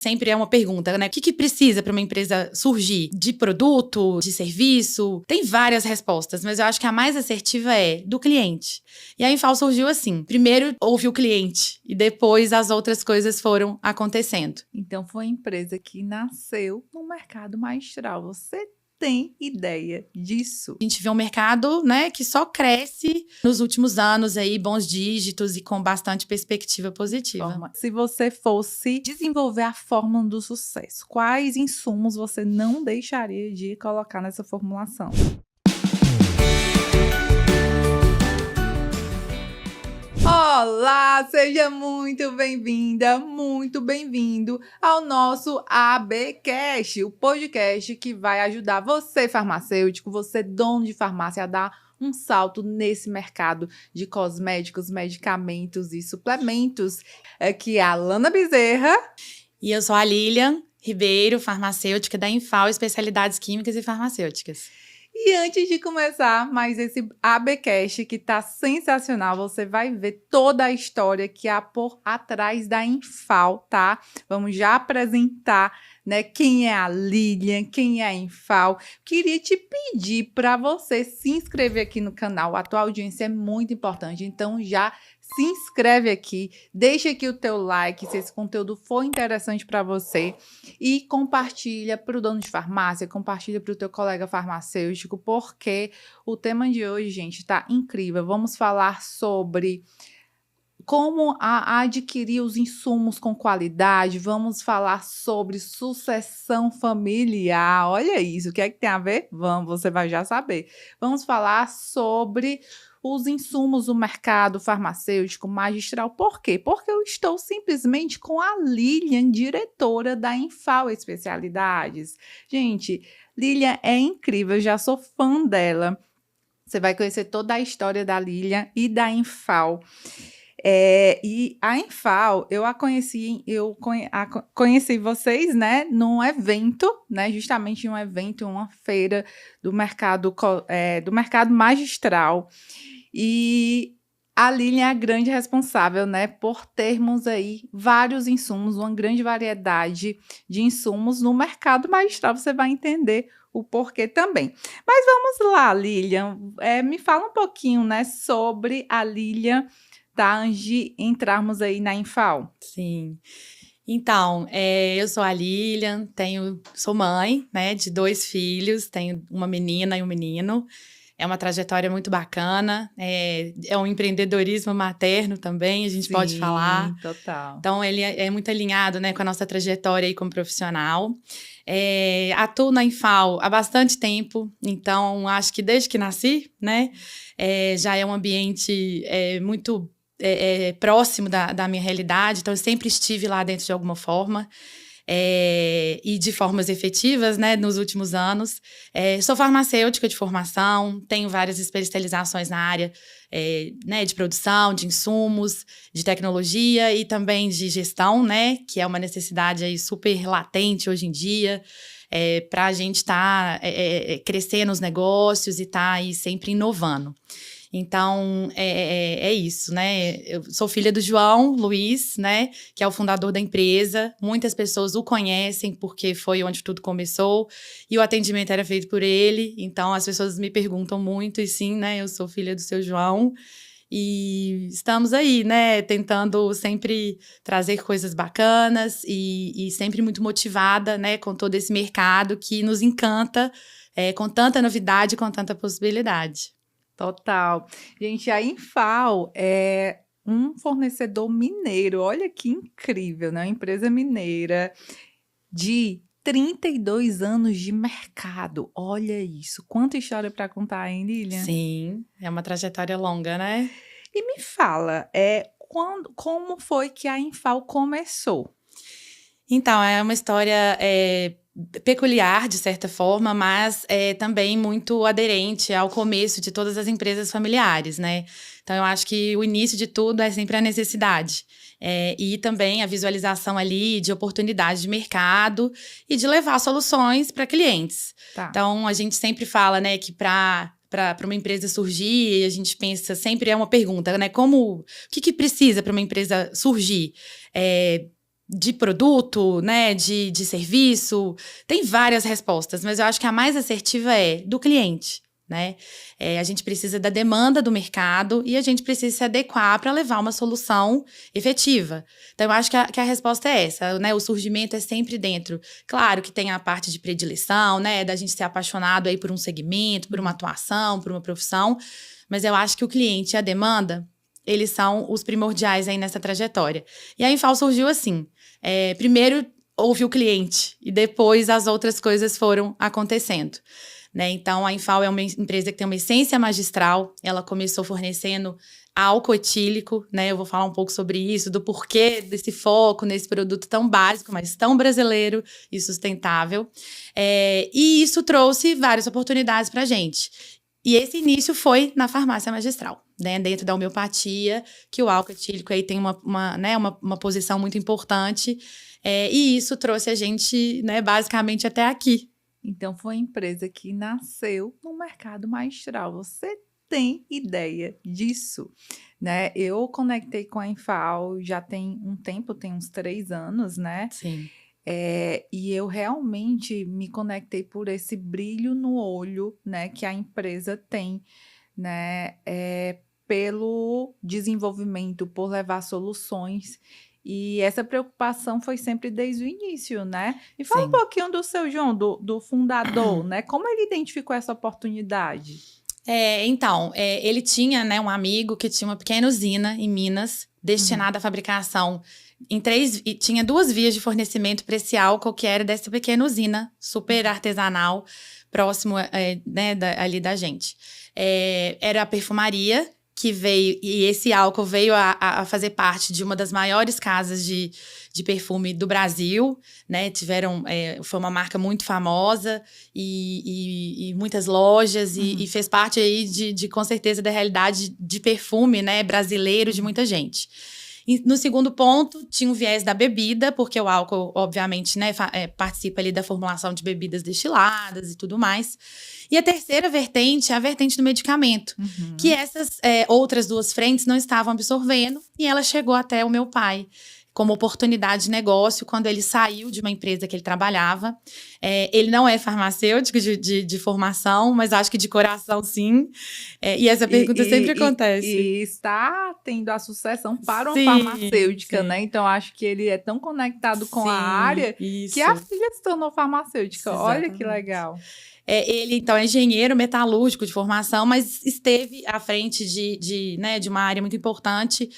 Sempre é uma pergunta, né? O que precisa para uma empresa surgir? De produto, de serviço? Tem várias respostas, mas eu acho que a mais assertiva é do cliente. E a Infal surgiu assim. Primeiro houve o cliente e depois as outras coisas foram acontecendo. Então, foi a empresa que nasceu no mercado maestral. Você tem ideia disso? A gente vê um mercado, né, que só cresce nos últimos anos aí, bons dígitos e com bastante perspectiva positiva. Se você fosse desenvolver a fórmula do sucesso, quais insumos você não deixaria de colocar nessa formulação? Olá, seja muito bem-vinda, muito bem-vindo ao nosso ABcast, o podcast que vai ajudar você, farmacêutico, você, dono de farmácia, a dar um salto nesse mercado de cosméticos, medicamentos e suplementos. Aqui é a Alana Bezerra. E eu sou a Lilian Ribeiro, farmacêutica da Infal, especialidades químicas e farmacêuticas. E antes de começar mais esse ABcast, que tá sensacional, você vai ver toda a história que há por atrás da Infal, tá? Vamos já apresentar, né, quem é a Lilian, quem é a Infal. Queria te pedir para você se inscrever aqui no canal, a tua audiência é muito importante, então já se inscreve aqui, deixa aqui o teu like se esse conteúdo for interessante para você e compartilha para o dono de farmácia, compartilha para o teu colega farmacêutico, porque o tema de hoje, gente, tá incrível. Vamos falar sobre como adquirir os insumos com qualidade, vamos falar sobre sucessão familiar. Olha isso, o que é que tem a ver? Vamos, você vai já saber. Vamos falar sobre os insumos do mercado farmacêutico magistral. Por quê? Porque eu estou simplesmente com a Lilian, diretora da Infal Especialidades. Gente, Lilian é incrível, eu já sou fã dela. Você vai conhecer toda a história da Lilian e da Infal. E a Infal, conheci vocês, né, num evento, né, justamente um evento, uma feira do mercado magistral. E a Lilian é a grande responsável, né, por termos aí vários insumos, uma grande variedade de insumos no mercado magistral. Você vai entender o porquê também. Mas vamos lá, Lilian, me fala um pouquinho, né, sobre a Lilian, tá, antes de entrarmos aí na Infal. Sim. Então, eu sou a Lilian, sou mãe, né, de 2 filhos, tenho uma menina e um menino. É uma trajetória muito bacana, é um empreendedorismo materno também, a gente pode falar. Sim, total. Então, ele é muito alinhado, né, com a nossa trajetória aí como profissional. Atuo na Infal há bastante tempo, então acho que desde que nasci, né, já é um ambiente muito próximo da minha realidade, então eu sempre estive lá dentro de alguma forma. E de formas efetivas, né, nos últimos anos. Sou farmacêutica de formação, tenho várias especializações na área né, de produção, de insumos, de tecnologia e também de gestão, né, que é uma necessidade aí super latente hoje em dia, para a gente estar crescendo os negócios e estar aí sempre inovando. Então, é isso, né? Eu sou filha do João Luiz, né? Que é o fundador da empresa. Muitas pessoas o conhecem porque foi onde tudo começou. E o atendimento era feito por ele. Então, as pessoas me perguntam muito. E sim, né? Eu sou filha do seu João. E estamos aí, né? Tentando sempre trazer coisas bacanas. E sempre muito motivada, né? Com todo esse mercado que nos encanta. Com tanta novidade, com tanta possibilidade. Total. Gente, a Infal é um fornecedor mineiro. Olha que incrível, né? Uma empresa mineira de 32 anos de mercado. Olha isso. Quanta história para contar, hein, Lilian? Sim, é uma trajetória longa, né? E me fala, como foi que a Infal começou? Então, é uma história peculiar, de certa forma, mas também muito aderente ao começo de todas as empresas familiares, né? Então, eu acho que o início de tudo é sempre a necessidade. E também a visualização ali de oportunidades de mercado e de levar soluções para clientes. Tá. Então, a gente sempre fala, né, que para uma empresa surgir, a gente pensa, sempre é uma pergunta, né? O que precisa para uma empresa surgir? de produto, né, de serviço, tem várias respostas, mas eu acho que a mais assertiva é do cliente, né? A gente precisa da demanda do mercado e a gente precisa se adequar para levar uma solução efetiva. Então, eu acho que a resposta é essa, né? O surgimento é sempre dentro. Claro que tem a parte de predileção, né? Da gente ser apaixonado aí por um segmento, por uma atuação, por uma profissão, mas eu acho que o cliente e a demanda, eles são os primordiais aí nessa trajetória. E a Infal surgiu assim. Primeiro, houve o cliente e depois as outras coisas foram acontecendo. Né? Então, a Infal é uma empresa que tem uma essência magistral. Ela começou fornecendo álcool etílico, né? Eu vou falar um pouco sobre isso, do porquê desse foco nesse produto tão básico, mas tão brasileiro e sustentável. E isso trouxe várias oportunidades para a gente. E esse início foi na farmácia magistral, né? Dentro da homeopatia, que o álcool etílico aí tem uma posição muito importante. E isso trouxe a gente, né, basicamente até aqui. Então, foi a empresa que nasceu no mercado magistral. Você tem ideia disso, né? Eu conectei com a Infal já tem um tempo, tem uns 3 anos, né? Sim. E eu realmente me conectei por esse brilho no olho, né? Que a empresa tem, né? Pelo desenvolvimento, por levar soluções. E essa preocupação foi sempre desde o início, né? E fala um pouquinho do seu João, do fundador, né? Como ele identificou essa oportunidade? Então, ele tinha, né, um amigo que tinha uma pequena usina em Minas, destinada à fabricação e tinha 2 vias de fornecimento para esse álcool, que era dessa pequena usina, super artesanal, próximo né, ali da gente. Era a perfumaria, que veio, e esse álcool veio a fazer parte de uma das maiores casas de perfume do Brasil, né? Foi uma marca muito famosa e muitas lojas, e fez parte aí com certeza, da realidade de perfume, né, brasileiro de muita gente. E no segundo ponto, tinha o viés da bebida, porque o álcool, obviamente, né, participa ali da formulação de bebidas destiladas e tudo mais. E a terceira vertente é a vertente do medicamento, que essas outras 2 frentes não estavam absorvendo, e ela chegou até o meu pai como oportunidade de negócio quando ele saiu de uma empresa que ele trabalhava. Ele não é farmacêutico de formação, mas acho que de coração, sim. E essa pergunta sempre acontece. E está tendo a sucessão para Sim, uma farmacêutica, sim. né? Então, acho que ele é tão conectado com a área que a filha se tornou farmacêutica. Exatamente. Olha que legal. Ele, então, é engenheiro metalúrgico de formação, mas esteve à frente de uma área muito importante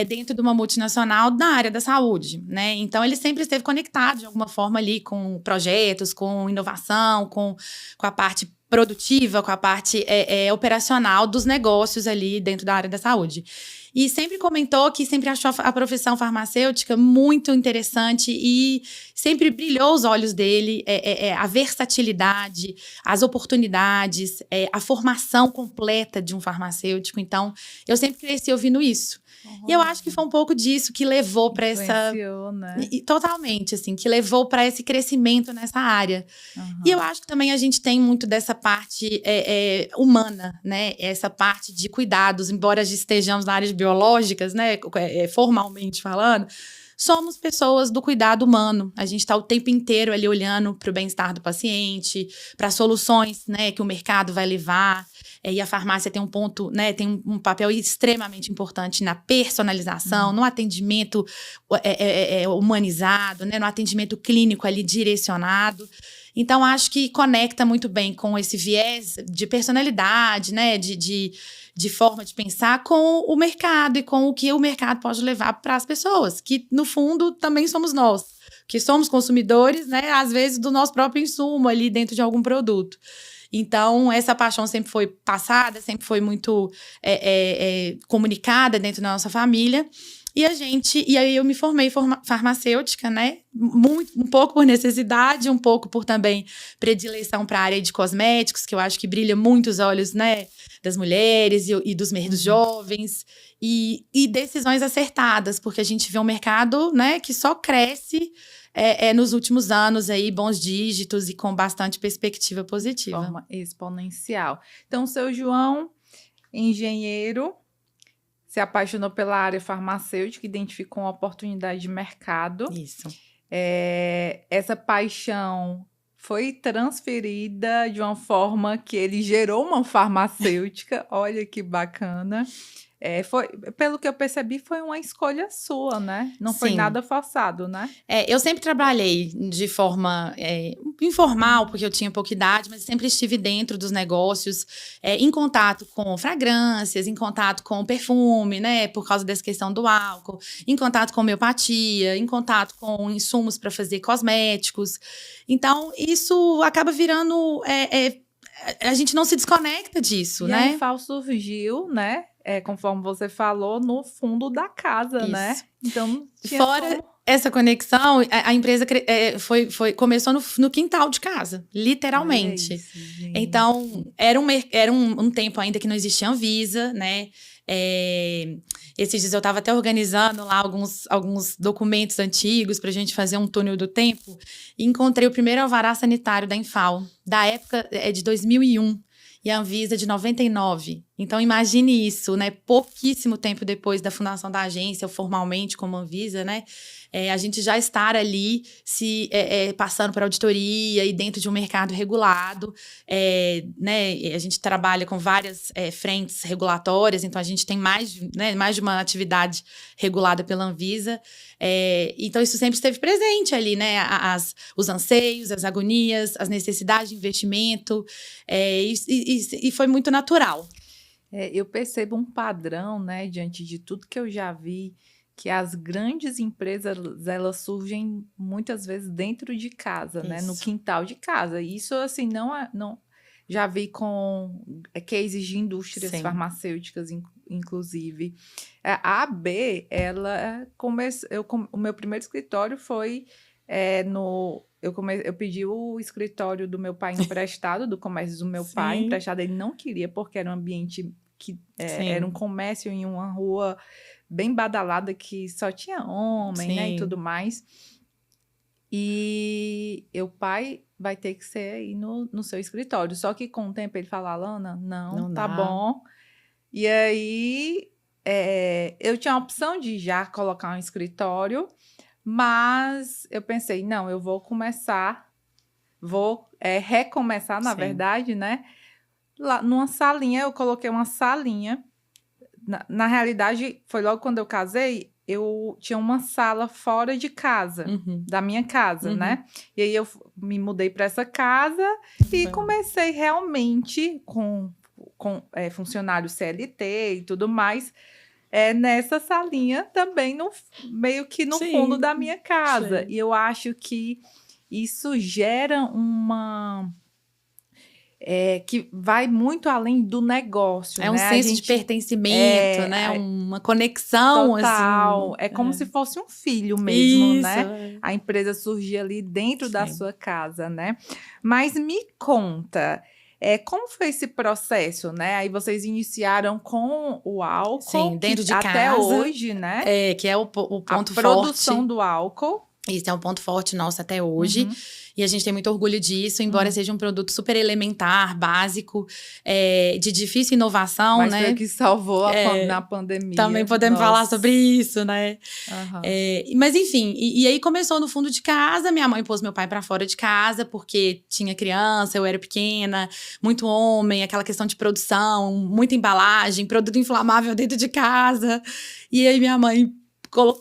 dentro de uma multinacional na área da saúde, né? Então, ele sempre esteve conectado, de alguma forma, ali com projetos, com inovação, com a parte produtiva, com a parte operacional dos negócios ali dentro da área da saúde. E sempre comentou que sempre achou a profissão farmacêutica muito interessante e sempre brilhou os olhos dele, a versatilidade, as oportunidades, a formação completa de um farmacêutico. Então, eu sempre cresci ouvindo isso. E eu acho que foi um pouco disso que levou para essa... né? Totalmente, assim, que levou para esse crescimento nessa área. E eu acho que também a gente tem muito dessa parte humana, né? Essa parte de cuidados, embora estejamos na área de biológicas, né? Formalmente falando, somos pessoas do cuidado humano. A gente está o tempo inteiro ali olhando para o bem-estar do paciente, para soluções, né, que o mercado vai levar. E a farmácia tem um ponto, né, tem um papel extremamente importante na personalização, no atendimento humanizado, né, no atendimento clínico ali direcionado. Então, acho que conecta muito bem com esse viés de personalidade, né, de forma de pensar com o mercado e com o que o mercado pode levar para as pessoas, que, no fundo, também somos nós, que somos consumidores, né, às vezes, do nosso próprio insumo ali dentro de algum produto. Então, essa paixão sempre foi passada, sempre foi muito comunicada dentro da nossa família. E aí eu me formei farmacêutica, né? Um pouco por necessidade, um pouco por também predileção para a área de cosméticos, que eu acho que brilha muito os olhos, né, das mulheres e dos jovens. E decisões acertadas, porque a gente vê um mercado, né, que só cresce nos últimos anos, aí, bons dígitos e com bastante perspectiva positiva. De forma exponencial. Então, seu João, engenheiro, se apaixonou pela área farmacêutica, identificou uma oportunidade de mercado. Isso. Essa paixão foi transferida de uma forma que ele gerou uma farmacêutica. Olha que bacana. Pelo que eu percebi, foi uma escolha sua, né? Não foi Sim. nada forçado, né? Eu sempre trabalhei de forma informal, porque eu tinha pouca idade, mas sempre estive dentro dos negócios, em contato com fragrâncias, em contato com perfume, né? Por causa dessa questão do álcool, em contato com homeopatia, em contato com insumos para fazer cosméticos. Então, isso acaba virando. A gente não se desconecta disso, E né? a Infal surgiu, né? Conforme você falou, no fundo da casa, Isso. né? Então, fora essa conexão, a empresa começou no quintal de casa, literalmente. Olha isso, gente. Então, era um tempo ainda que não existia Anvisa, né? Esses dias eu estava até organizando lá alguns documentos antigos para a gente fazer um túnel do tempo e encontrei o primeiro alvará sanitário da Infal, da época de 2001. E a Anvisa de 99. Então, imagine isso, né? Pouquíssimo tempo depois da fundação da agência, formalmente como Anvisa, né? A gente já estar ali passando por auditoria e dentro de um mercado regulado, né? A gente trabalha com várias frentes regulatórias, então a gente tem mais de uma atividade regulada pela Anvisa. Então, isso sempre esteve presente ali, né? Os anseios, as agonias, as necessidades de investimento, e foi muito natural. Eu percebo um padrão, né, diante de tudo que eu já vi, que as grandes empresas, elas surgem muitas vezes dentro de casa, né, no quintal de casa. Isso, assim, não já vi com cases de indústrias Sim. farmacêuticas, inclusive. A AB, ela o meu primeiro escritório foi eu pedi o escritório do meu pai emprestado, do comércio do meu pai emprestado. Ele não queria, porque era um ambiente que era um comércio em uma rua bem badalada, que só tinha homem, né, e tudo mais. E o pai vai ter que ser aí no seu escritório. Só que com o tempo ele fala, Alana, não tá bom. E aí eu tinha a opção de já colocar um escritório, mas eu pensei, não, eu vou recomeçar, na verdade, né? Lá numa salinha, eu coloquei uma salinha. Na realidade, foi logo quando eu casei, eu tinha uma sala fora de casa, da minha casa, né? E aí eu me mudei para essa casa e comecei realmente com funcionário CLT e tudo mais, nessa salinha também, meio que no fundo da minha casa. E eu acho que isso gera que vai muito além do negócio. Um senso de pertencimento, né? Uma conexão. Total. Assim, como se fosse um filho mesmo, isso, né? A empresa surgia ali dentro da sua casa, né? Mas me conta, como foi esse processo, né? Aí vocês iniciaram com o álcool. Sim, dentro de casa. Até hoje, né? Que é o ponto forte. A produção do álcool. Isso é um ponto forte nosso até hoje. E a gente tem muito orgulho disso, embora seja um produto super elementar, básico, de difícil inovação, mas né? Foi o que salvou na pandemia. Também podemos falar sobre isso, né? Mas enfim, e aí começou no fundo de casa. Minha mãe pôs meu pai para fora de casa, porque tinha criança, eu era pequena, muito homem, aquela questão de produção, muita embalagem, produto inflamável dentro de casa. E aí minha mãe,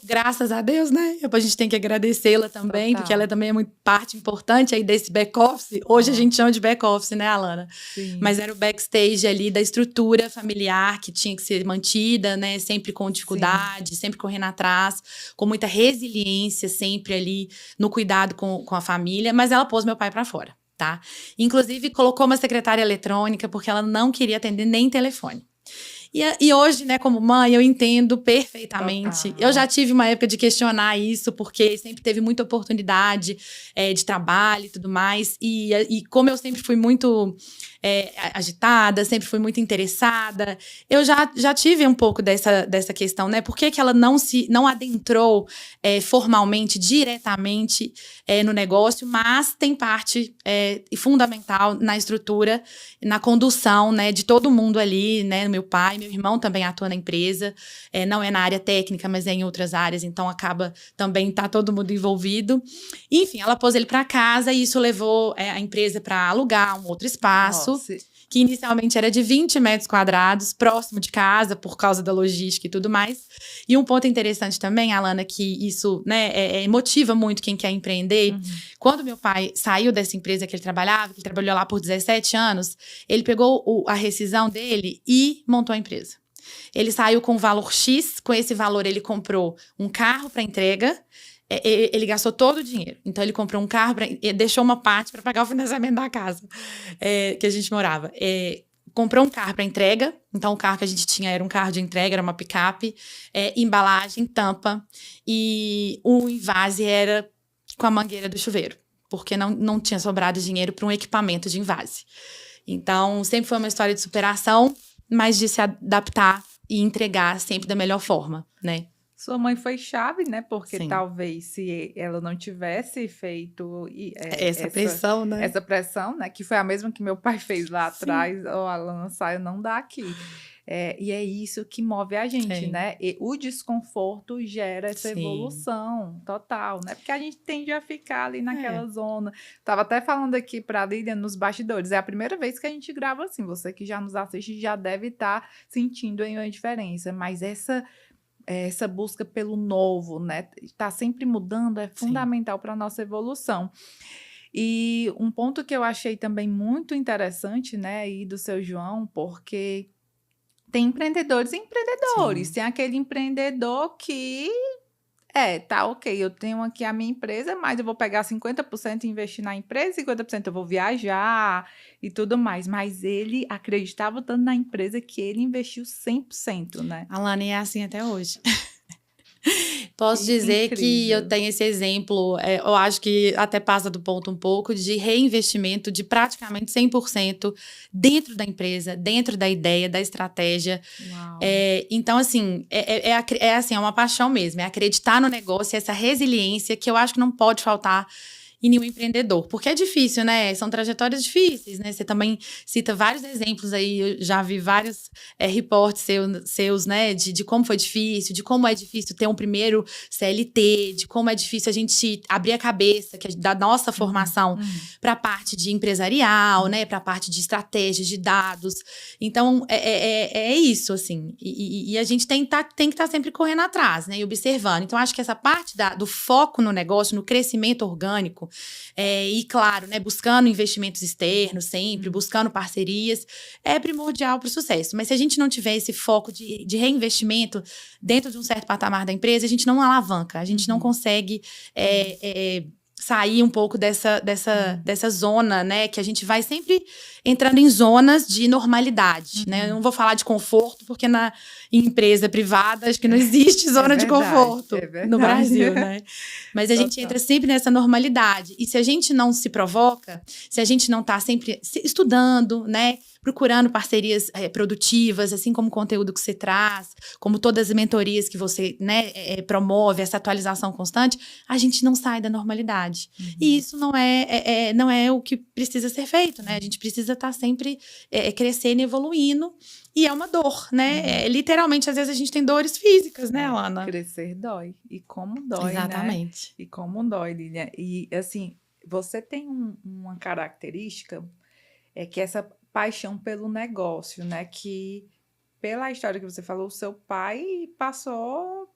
graças a Deus, né? A gente tem que agradecê-la também, porque ela também é muito parte importante aí desse back-office. Hoje a gente chama de back-office, né, Alana? Sim. Mas era o backstage ali da estrutura familiar que tinha que ser mantida, né? Sempre com dificuldade, sempre correndo atrás, com muita resiliência, sempre ali no cuidado com a família. Mas ela pôs meu pai pra fora, tá? Inclusive, colocou uma secretária eletrônica, porque ela não queria atender nem telefone. E hoje, né, como mãe, eu entendo perfeitamente. Total. Eu já tive uma época de questionar isso, porque sempre teve muita oportunidade de trabalho e tudo mais. E como eu sempre fui muito agitada, sempre fui muito interessada, eu já tive um pouco dessa questão, né? Por que ela não adentrou formalmente, diretamente no negócio, mas tem parte fundamental na estrutura, na condução, né, de todo mundo ali, né? Meu pai, Meu irmão também atua na empresa, não é na área técnica, mas é em outras áreas, então acaba também tá todo mundo envolvido. Enfim, ela pôs ele para casa e isso levou a empresa para alugar um outro espaço. Nossa. Que inicialmente era de 20 metros quadrados, próximo de casa, por causa da logística e tudo mais. E um ponto interessante também, Alana, que isso, né, motiva muito quem quer empreender. Uhum. Quando meu pai saiu dessa empresa que ele trabalhava, que ele trabalhou lá por 17 anos, ele pegou a rescisão dele e montou a empresa. Ele saiu com um valor X, com esse valor ele comprou um carro para entrega. Ele gastou todo o dinheiro. Então, ele comprou um carro, deixou uma parte para pagar o financiamento da casa que a gente morava. Comprou um carro para entrega. Então, o carro que a gente tinha era um carro de entrega, era uma picape. Embalagem, tampa. E o invase era com a mangueira do chuveiro. Porque não tinha sobrado dinheiro para um equipamento de invase. Então, sempre foi uma história de superação, mas de se adaptar e entregar sempre da melhor forma, né? Sua mãe foi chave, né? Porque Sim. talvez se ela não tivesse feito essa pressão, né? Essa pressão, né? Que foi a mesma que meu pai fez lá atrás. Ó, Alana, saia não dá aqui. E é isso que move a gente, né? E o desconforto gera essa evolução total, né? Porque a gente tende a ficar ali naquela zona. Tava até falando aqui pra Lilian nos bastidores. É a primeira vez que a gente grava assim. Você que já nos assiste já deve estar sentindo aí uma diferença. Mas essa busca pelo novo, né? Tá sempre mudando, é fundamental para a nossa evolução. E um ponto que eu achei também muito interessante, né, aí do seu João, porque tem empreendedores e empreendedores. Tem aquele empreendedor que tá ok, eu tenho aqui a minha empresa, mas eu vou pegar 50% e investir na empresa, 50% eu vou viajar e tudo mais. Mas ele acreditava tanto na empresa que ele investiu 100%, né? Alana, é assim até hoje. Posso dizer que eu tenho esse exemplo, eu acho que até passa do ponto um pouco, de reinvestimento de praticamente 100% dentro da empresa, dentro da ideia, da estratégia. Então, assim, assim, é uma paixão mesmo, é acreditar no negócio, essa resiliência que eu acho que não pode faltar em nenhum empreendedor, porque é difícil, né? São trajetórias difíceis, né? Você também cita vários exemplos aí, eu já vi vários reportes seus, né? De como foi difícil, de como é difícil ter um primeiro CLT, de como é difícil a gente abrir a cabeça da nossa formação para a parte de empresarial, né? Para a parte de estratégia, de dados. Então, é isso, assim. E a gente tem que estar sempre correndo atrás, né? E observando. Então, acho que essa parte do foco no negócio, no crescimento orgânico, e claro, né, buscando investimentos externos sempre, buscando parcerias, é primordial para o sucesso. Mas se a gente não tiver esse foco de reinvestimento dentro de um certo patamar da empresa, a gente não alavanca, a gente não consegue sair um pouco dessa zona, né? Que a gente vai sempre entrando em zonas de normalidade, né? Eu não vou falar de conforto, porque em empresa privada, acho que não existe zona de conforto no Brasil, né? Mas a gente entra sempre nessa normalidade. E se a gente não se provoca, se a gente não está sempre estudando, né? Procurando parcerias produtivas, assim como o conteúdo que você traz, como todas as mentorias que você, né, promove, essa atualização constante, a gente não sai da normalidade. E isso não é o que precisa ser feito, né? A gente precisa estar sempre crescendo e evoluindo. E é uma dor, né? Literalmente, às vezes, a gente tem dores físicas, né, Alana? Crescer dói. E como dói, Exatamente. Né? E como dói, Lilian. E, assim, você tem uma característica que essa paixão pelo negócio, né? Que, pela história que você falou, o seu pai passou,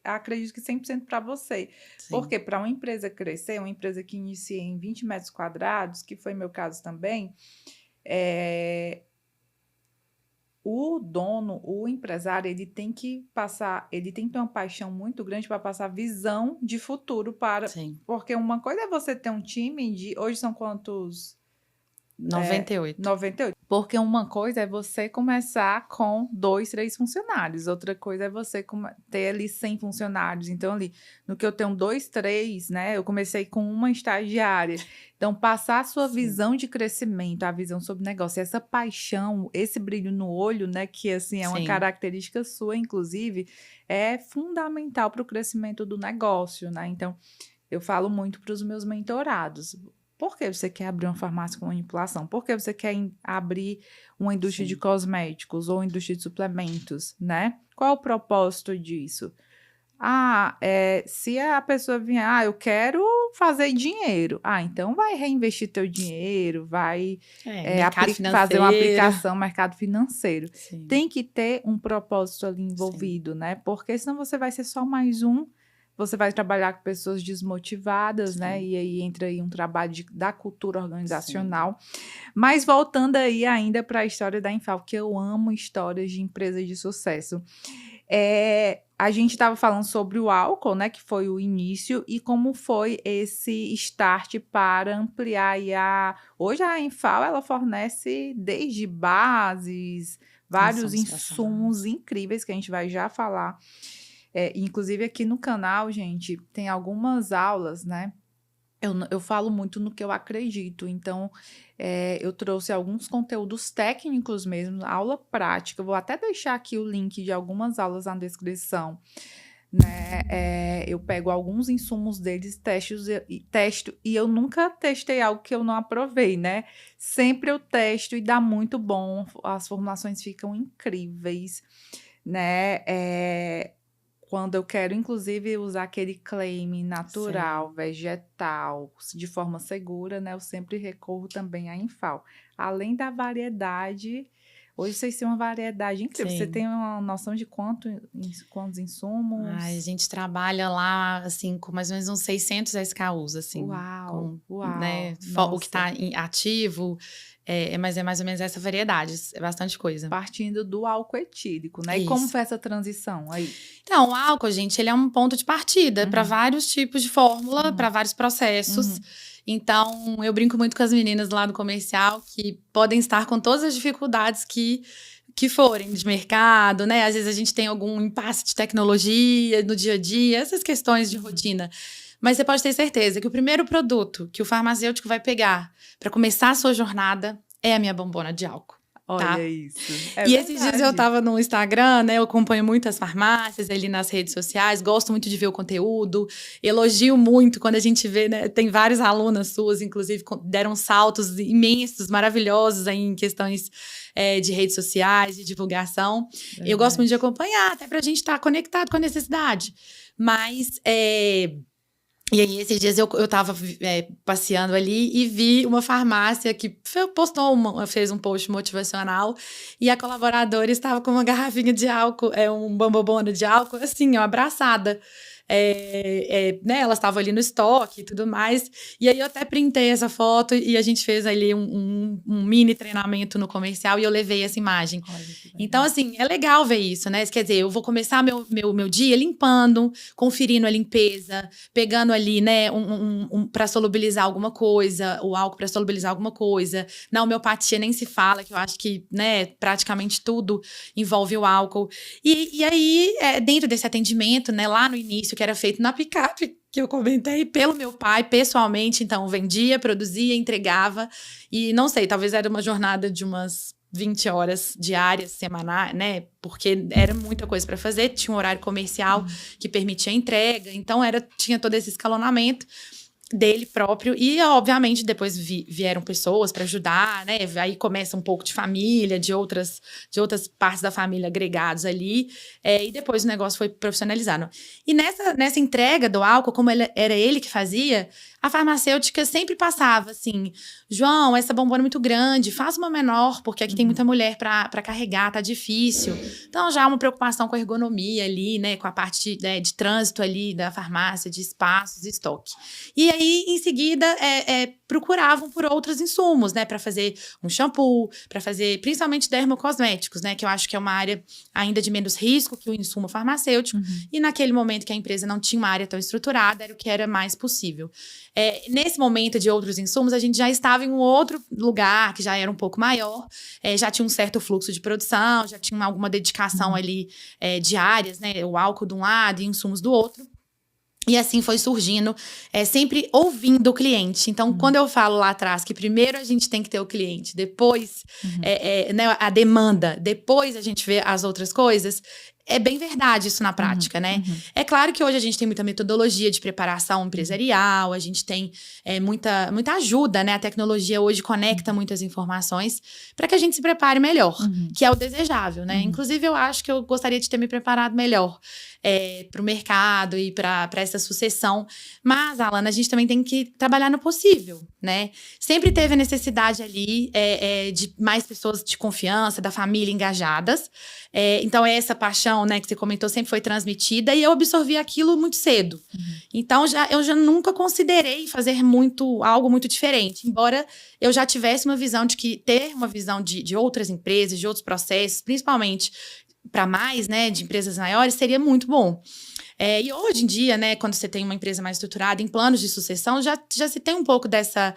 acredito que 100% para você. Sim. Porque para uma empresa crescer, uma empresa que inicia em 20 metros quadrados, que foi meu caso também, o dono, o empresário, ele tem que ter uma paixão muito grande para passar visão de futuro para... Sim. Porque uma coisa é você ter um time de... Hoje são quantos... 98. 98. Porque uma coisa é você começar com 2, 3 funcionários. Outra coisa é você ter ali 100 funcionários. Então, ali, no que eu tenho 2, 3, né? Eu comecei com uma estagiária. Então, passar a sua visão de crescimento, a visão sobre o negócio, essa paixão, esse brilho no olho, né? Que, assim, é uma característica sua, inclusive, é fundamental para o crescimento do negócio, né? Então, eu falo muito para os meus mentorados. Por que você quer abrir uma farmácia com manipulação? Por que você quer abrir uma indústria de cosméticos ou indústria de suplementos, né? Qual é o propósito disso? Se a pessoa vier, eu quero fazer dinheiro. Então vai reinvestir teu dinheiro, vai fazer uma aplicação, mercado financeiro. Sim. Tem que ter um propósito ali envolvido, né? Porque senão você vai ser só mais um. Você vai trabalhar com pessoas desmotivadas, né? E aí entra aí um trabalho da cultura organizacional. Mas voltando aí ainda para a história da Infal, que eu amo histórias de empresas de sucesso. A gente estava falando sobre o álcool, né? Que foi o início e como foi esse start para ampliar. Hoje a Infal, ela fornece desde bases, vários insumos incríveis que a gente vai já falar. Inclusive aqui no canal, gente, tem algumas aulas, né? Eu falo muito no que eu acredito, então eu trouxe alguns conteúdos técnicos mesmo, aula prática. Eu vou até deixar aqui o link de algumas aulas na descrição, né? Eu pego alguns insumos deles, testo, e eu nunca testei algo que eu não aprovei, né? Sempre eu testo e dá muito bom, as formulações ficam incríveis, né? Quando eu quero, inclusive, usar aquele claim natural, vegetal, de forma segura, né? Eu sempre recorro também à Infal. Além da variedade, hoje vocês têm uma variedade incrível. Sim. Você tem uma noção de quantos insumos? A gente trabalha lá, assim, com mais ou menos uns 600 SKUs, assim. Uau! Né? O que está ativo... Mas é mais ou menos essa variedade, é bastante coisa. Partindo do álcool etílico, né? Isso. E como foi essa transição aí? Então, o álcool, gente, ele é um ponto de partida para vários tipos de fórmula, para vários processos. Então, eu brinco muito com as meninas lá do comercial, que podem estar com todas as dificuldades que forem de mercado, né? Às vezes a gente tem algum impasse de tecnologia no dia a dia, essas questões de rotina. Mas você pode ter certeza que o primeiro produto que o farmacêutico vai pegar para começar a sua jornada é a minha bombona de álcool. Olha isso. E esses dias eu tava no Instagram, né? Eu acompanho muitas farmácias ali nas redes sociais, gosto muito de ver o conteúdo, elogio muito quando a gente vê, né? Tem várias alunas suas, inclusive, deram saltos imensos, maravilhosos aí em questões de redes sociais, de divulgação. Verdade. Eu gosto muito de acompanhar, até pra gente estar conectado com a necessidade. Mas... E aí, esses dias eu tava passeando ali e vi uma farmácia que fez um post motivacional e a colaboradora estava com uma garrafinha de álcool, um bombona de álcool, assim, abraçada. Né, elas estavam ali no estoque e tudo mais. E aí eu até printei essa foto e a gente fez ali um mini treinamento no comercial e eu levei essa imagem. Então, assim, é legal ver isso, né? Quer dizer, eu vou começar meu dia limpando, conferindo a limpeza, pegando ali, né, para solubilizar alguma coisa, o álcool para solubilizar alguma coisa. Na homeopatia nem se fala, que eu acho que, né, praticamente tudo envolve o álcool. E aí, dentro desse atendimento, né, lá no início, que era feito na picape, que eu comentei, pelo meu pai, pessoalmente. Então, vendia, produzia, entregava. E não sei, talvez era uma jornada de umas 20 horas diárias, semanais, né? Porque era muita coisa para fazer. Tinha um horário comercial que permitia a entrega. Então, tinha todo esse escalonamento dele próprio. E, obviamente, depois vieram pessoas para ajudar, né? Aí começa um pouco de família, de outras partes da família agregados ali. E depois o negócio foi profissionalizado. E nessa entrega do álcool, como era ele que fazia, a farmacêutica sempre passava assim: João, essa bombona é muito grande, faz uma menor, porque aqui tem muita mulher para carregar, tá difícil. Então, já há uma preocupação com a ergonomia ali, né? Com a parte de trânsito ali da farmácia, de espaços, estoque. E aí, em seguida, procuravam por outros insumos, né? Para fazer um shampoo, para fazer principalmente dermocosméticos, né? Que eu acho que é uma área ainda de menos risco que o insumo farmacêutico. E naquele momento que a empresa não tinha uma área tão estruturada, era o que era mais possível. Nesse momento de outros insumos, a gente já estava em um outro lugar, que já era um pouco maior, já tinha um certo fluxo de produção, já tinha alguma dedicação ali de áreas, né? O álcool de um lado e insumos do outro. E assim foi surgindo, sempre ouvindo o cliente. Então, quando eu falo lá atrás que primeiro a gente tem que ter o cliente, depois né, a demanda, depois a gente vê as outras coisas, é bem verdade isso na prática, né? É claro que hoje a gente tem muita metodologia de preparação empresarial, a gente tem muita ajuda, né? A tecnologia hoje conecta muitas informações para que a gente se prepare melhor, que é o desejável, né? Inclusive, eu acho que eu gostaria de ter me preparado melhor para o mercado e para essa sucessão. Mas, Alana, a gente também tem que trabalhar no possível, né? Sempre teve a necessidade ali de mais pessoas de confiança, da família engajadas. Então, essa paixão, né, que você comentou, sempre foi transmitida e eu absorvi aquilo muito cedo. Então, eu já nunca considerei fazer algo muito diferente, embora eu já tivesse uma visão de que ter uma visão de outras empresas, de outros processos, principalmente para mais, né, de empresas maiores, seria muito bom. E hoje em dia, né, quando você tem uma empresa mais estruturada, em planos de sucessão, já se tem um pouco dessa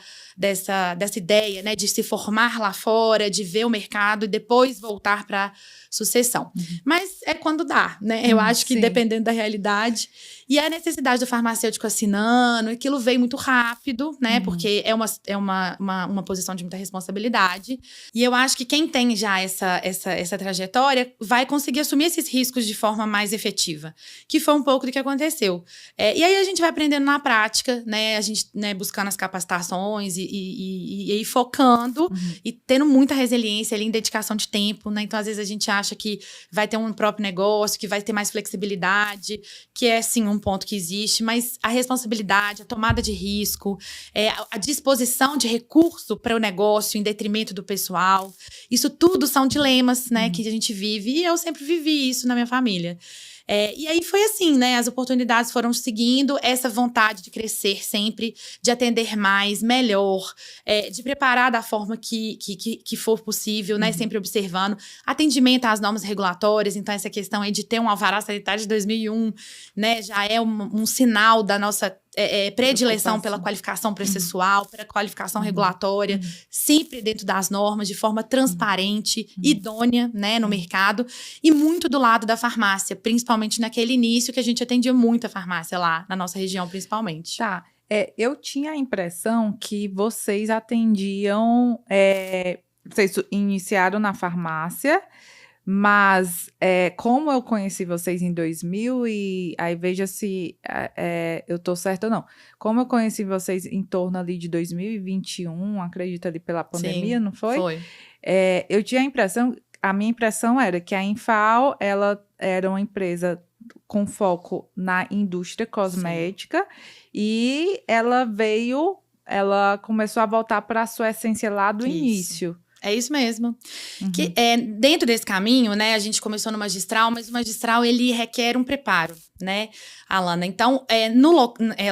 ideia, né, de se formar lá fora, de ver o mercado e depois voltar para sucessão. Uma é quando dá, né? Eu acho que dependendo da realidade. E a necessidade do farmacêutico assinando, aquilo veio muito rápido, né? Porque é uma posição de muita responsabilidade. E eu acho que quem tem já essa trajetória vai conseguir assumir esses riscos de forma mais efetiva. Que foi um pouco do que aconteceu. E aí a gente vai aprendendo na prática, né? A gente, né, buscando as capacitações e focando e tendo muita resiliência ali em dedicação de tempo, né? Então, às vezes, a gente acha que vai ter um próprio negócio, que vai ter mais flexibilidade, que é, sim, um ponto que existe, mas a responsabilidade, a tomada de risco, a disposição de recurso para o negócio em detrimento do pessoal, isso tudo são dilemas, né, que a gente vive, e eu sempre vivi isso na minha família. E aí foi assim, né? As oportunidades foram seguindo, essa vontade de crescer sempre, de atender mais, melhor, de preparar da forma que for possível, né? Sempre observando. Atendimento às normas regulatórias, então essa questão aí de ter um alvará sanitário de 2001, né? Já é um sinal da nossa predileção pela qualificação processual, pela qualificação regulatória, sempre dentro das normas, de forma transparente, idônea, né, no mercado, e muito do lado da farmácia, principalmente naquele início que a gente atendia muita farmácia lá, na nossa região, principalmente. Tá, eu tinha a impressão que vocês atendiam, vocês iniciaram na farmácia, mas como eu conheci vocês em 2000 e aí veja se eu tô certa ou não. Como eu conheci vocês em torno ali de 2021, acredito ali pela pandemia, Sim, não foi? Foi. Eu tinha a minha impressão era que a Infal, ela era uma empresa com foco na indústria cosmética e ela começou a voltar para a sua essência lá do início. É isso mesmo. Que, dentro desse caminho, né, a gente começou no magistral, mas o magistral, ele requer um preparo, né, Alana? Então,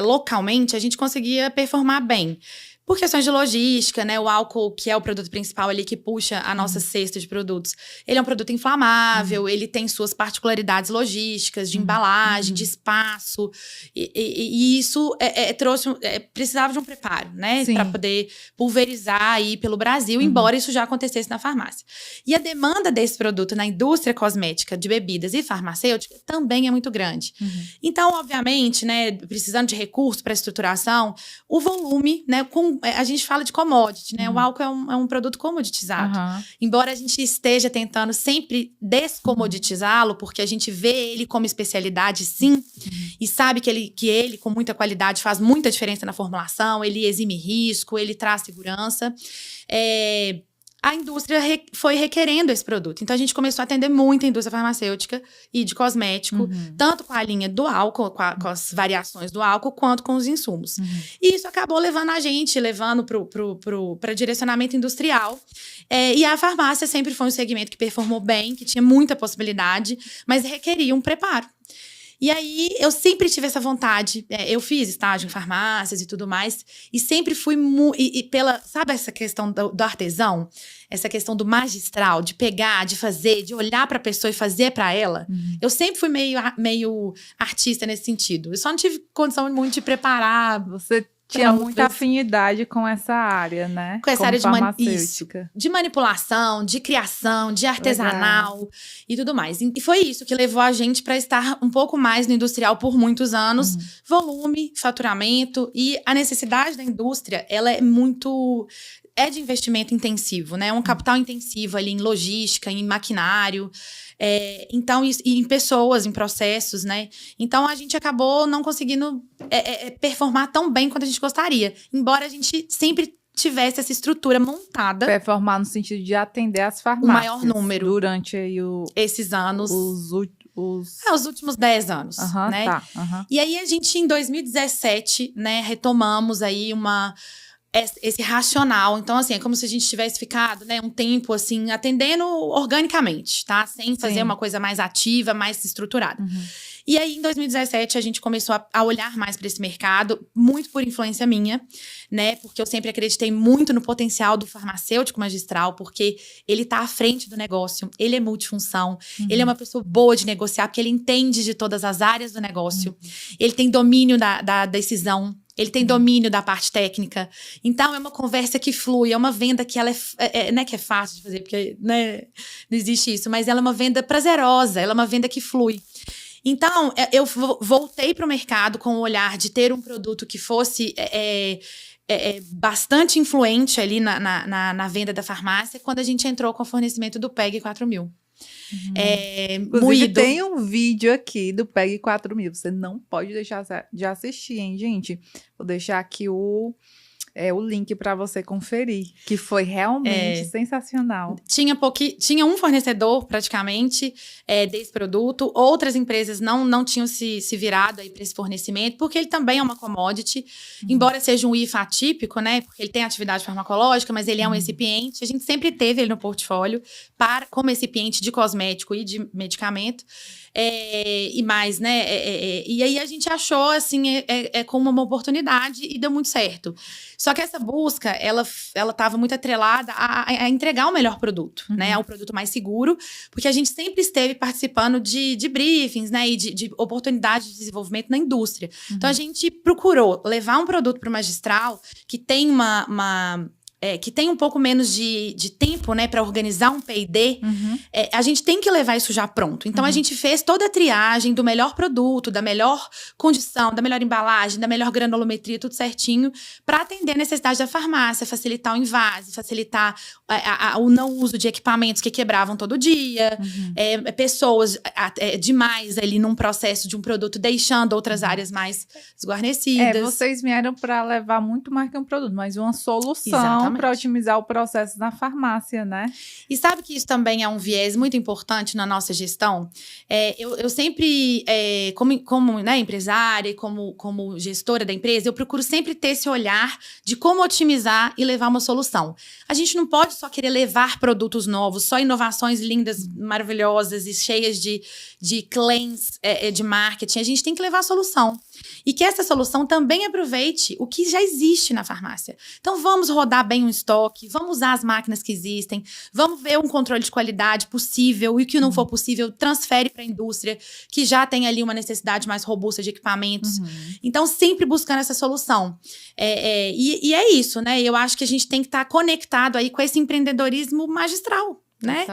localmente, a gente conseguia performar bem. Por questões de logística, né? O álcool, que é o produto principal ali, que puxa a nossa cesta de produtos. Ele é um produto inflamável, ele tem suas particularidades logísticas, de embalagem, de espaço. E isso precisava de um preparo, né? Para poder pulverizar aí pelo Brasil, embora isso já acontecesse na farmácia. E a demanda desse produto na indústria cosmética, de bebidas e farmacêutica, também é muito grande. Então, obviamente, né? Precisando de recursos para estruturação, o volume, né? A gente fala de commodity, né? O álcool é um produto comoditizado. Embora a gente esteja tentando sempre descomoditizá-lo, porque a gente vê ele como especialidade, sim, e sabe que ele, com muita qualidade, faz muita diferença na formulação, ele exime risco, ele traz segurança. A indústria foi requerendo esse produto. Então, a gente começou a atender muito a indústria farmacêutica e de cosmético, tanto com a linha do álcool, com as variações do álcool, quanto com os insumos. E isso acabou levando para direcionamento industrial. E a farmácia sempre foi um segmento que performou bem, que tinha muita possibilidade, mas requeria um preparo. E aí, eu sempre tive essa vontade. Eu fiz estágio em farmácias e tudo mais. E sempre fui sabe essa questão do artesão? Essa questão do magistral, de pegar, de fazer, de olhar para a pessoa e fazer para ela. Eu sempre fui meio artista nesse sentido. Eu só não tive condição muito de preparar. Você tinha muita afinidade com essa área, né? Com essa área de manipulação, de criação, de artesanal e tudo mais. E foi isso que levou a gente para estar um pouco mais no industrial por muitos anos. Volume, faturamento e a necessidade da indústria, ela é muito é de investimento intensivo, né? É um capital intensivo ali em logística, em maquinário, então, e em pessoas, em processos, né? Então, a gente acabou não conseguindo performar tão bem quanto a gente gostaria. Embora a gente sempre tivesse essa estrutura montada. Performar no sentido de atender as farmácias. O maior número. Durante aí esses anos. Os últimos 10 anos, né? Tá. E aí, a gente, em 2017, né, retomamos aí esse racional. Então, assim, é como se a gente tivesse ficado, né, um tempo, assim, atendendo organicamente, tá? Sem fazer uma coisa mais ativa, mais estruturada. E aí, em 2017, a gente começou a olhar mais para esse mercado, muito por influência minha, né? Porque eu sempre acreditei muito no potencial do farmacêutico magistral, porque ele tá à frente do negócio, ele é multifunção, ele é uma pessoa boa de negociar, porque ele entende de todas as áreas do negócio, ele tem domínio da decisão, ele tem domínio da parte técnica. Então, é uma conversa que flui, é uma venda que ela não é que é fácil de fazer, porque, né, não existe isso, mas ela é uma venda prazerosa, ela é uma venda que flui. Então, eu voltei para o mercado com o olhar de ter um produto que fosse bastante influente ali na venda da farmácia, quando a gente entrou com o fornecimento do PEG 4000. Inclusive, Moído. tem um vídeo aqui do PEG 4000. Você não pode deixar de assistir, hein, gente? Vou deixar aqui o link para você conferir, que foi realmente sensacional. Tinha um fornecedor, praticamente, desse produto. Outras empresas não tinham se virado aí para esse fornecimento, porque ele também é uma commodity. Embora seja um IFA atípico, né? Porque ele tem atividade farmacológica, mas ele é um excipiente. A gente sempre teve ele no portfólio como excipiente de cosmético e de medicamento. E mais, né? E aí a gente achou, assim, como uma oportunidade e deu muito certo. Só que essa busca, ela estava muito atrelada a entregar o melhor produto, né? O produto mais seguro, porque a gente sempre esteve participando de briefings, né? E de oportunidades de desenvolvimento na indústria. Então, a gente procurou levar um produto para o magistral que tem que tem um pouco menos de tempo, né, para organizar um P&D, a gente tem que levar isso já pronto. Então, a gente fez toda a triagem do melhor produto, da melhor condição, da melhor embalagem, da melhor granulometria, tudo certinho, para atender a necessidade da farmácia, facilitar o invase, facilitar o não uso de equipamentos que quebravam todo dia, pessoas demais ali num processo de um produto, deixando outras áreas mais desguarnecidas. Vocês vieram para levar muito mais que um produto, mas uma solução para otimizar o processo na farmácia, né? E sabe que isso também é um viés muito importante na nossa gestão? Eu sempre, como né, empresária e como gestora da empresa, eu procuro sempre ter esse olhar de como otimizar e levar uma solução. A gente não pode só querer levar produtos novos, só inovações lindas, maravilhosas e cheias de claims de marketing. A gente tem que levar a solução. E que essa solução também aproveite o que já existe na farmácia. Então, vamos rodar bem um estoque, vamos usar as máquinas que existem, vamos ver um controle de qualidade possível, e o que não for possível, transfere para a indústria, que já tem ali uma necessidade mais robusta de equipamentos. Então, sempre buscando essa solução. E é isso, né? Eu acho que a gente tem que estar conectado aí com esse empreendedorismo magistral. Né?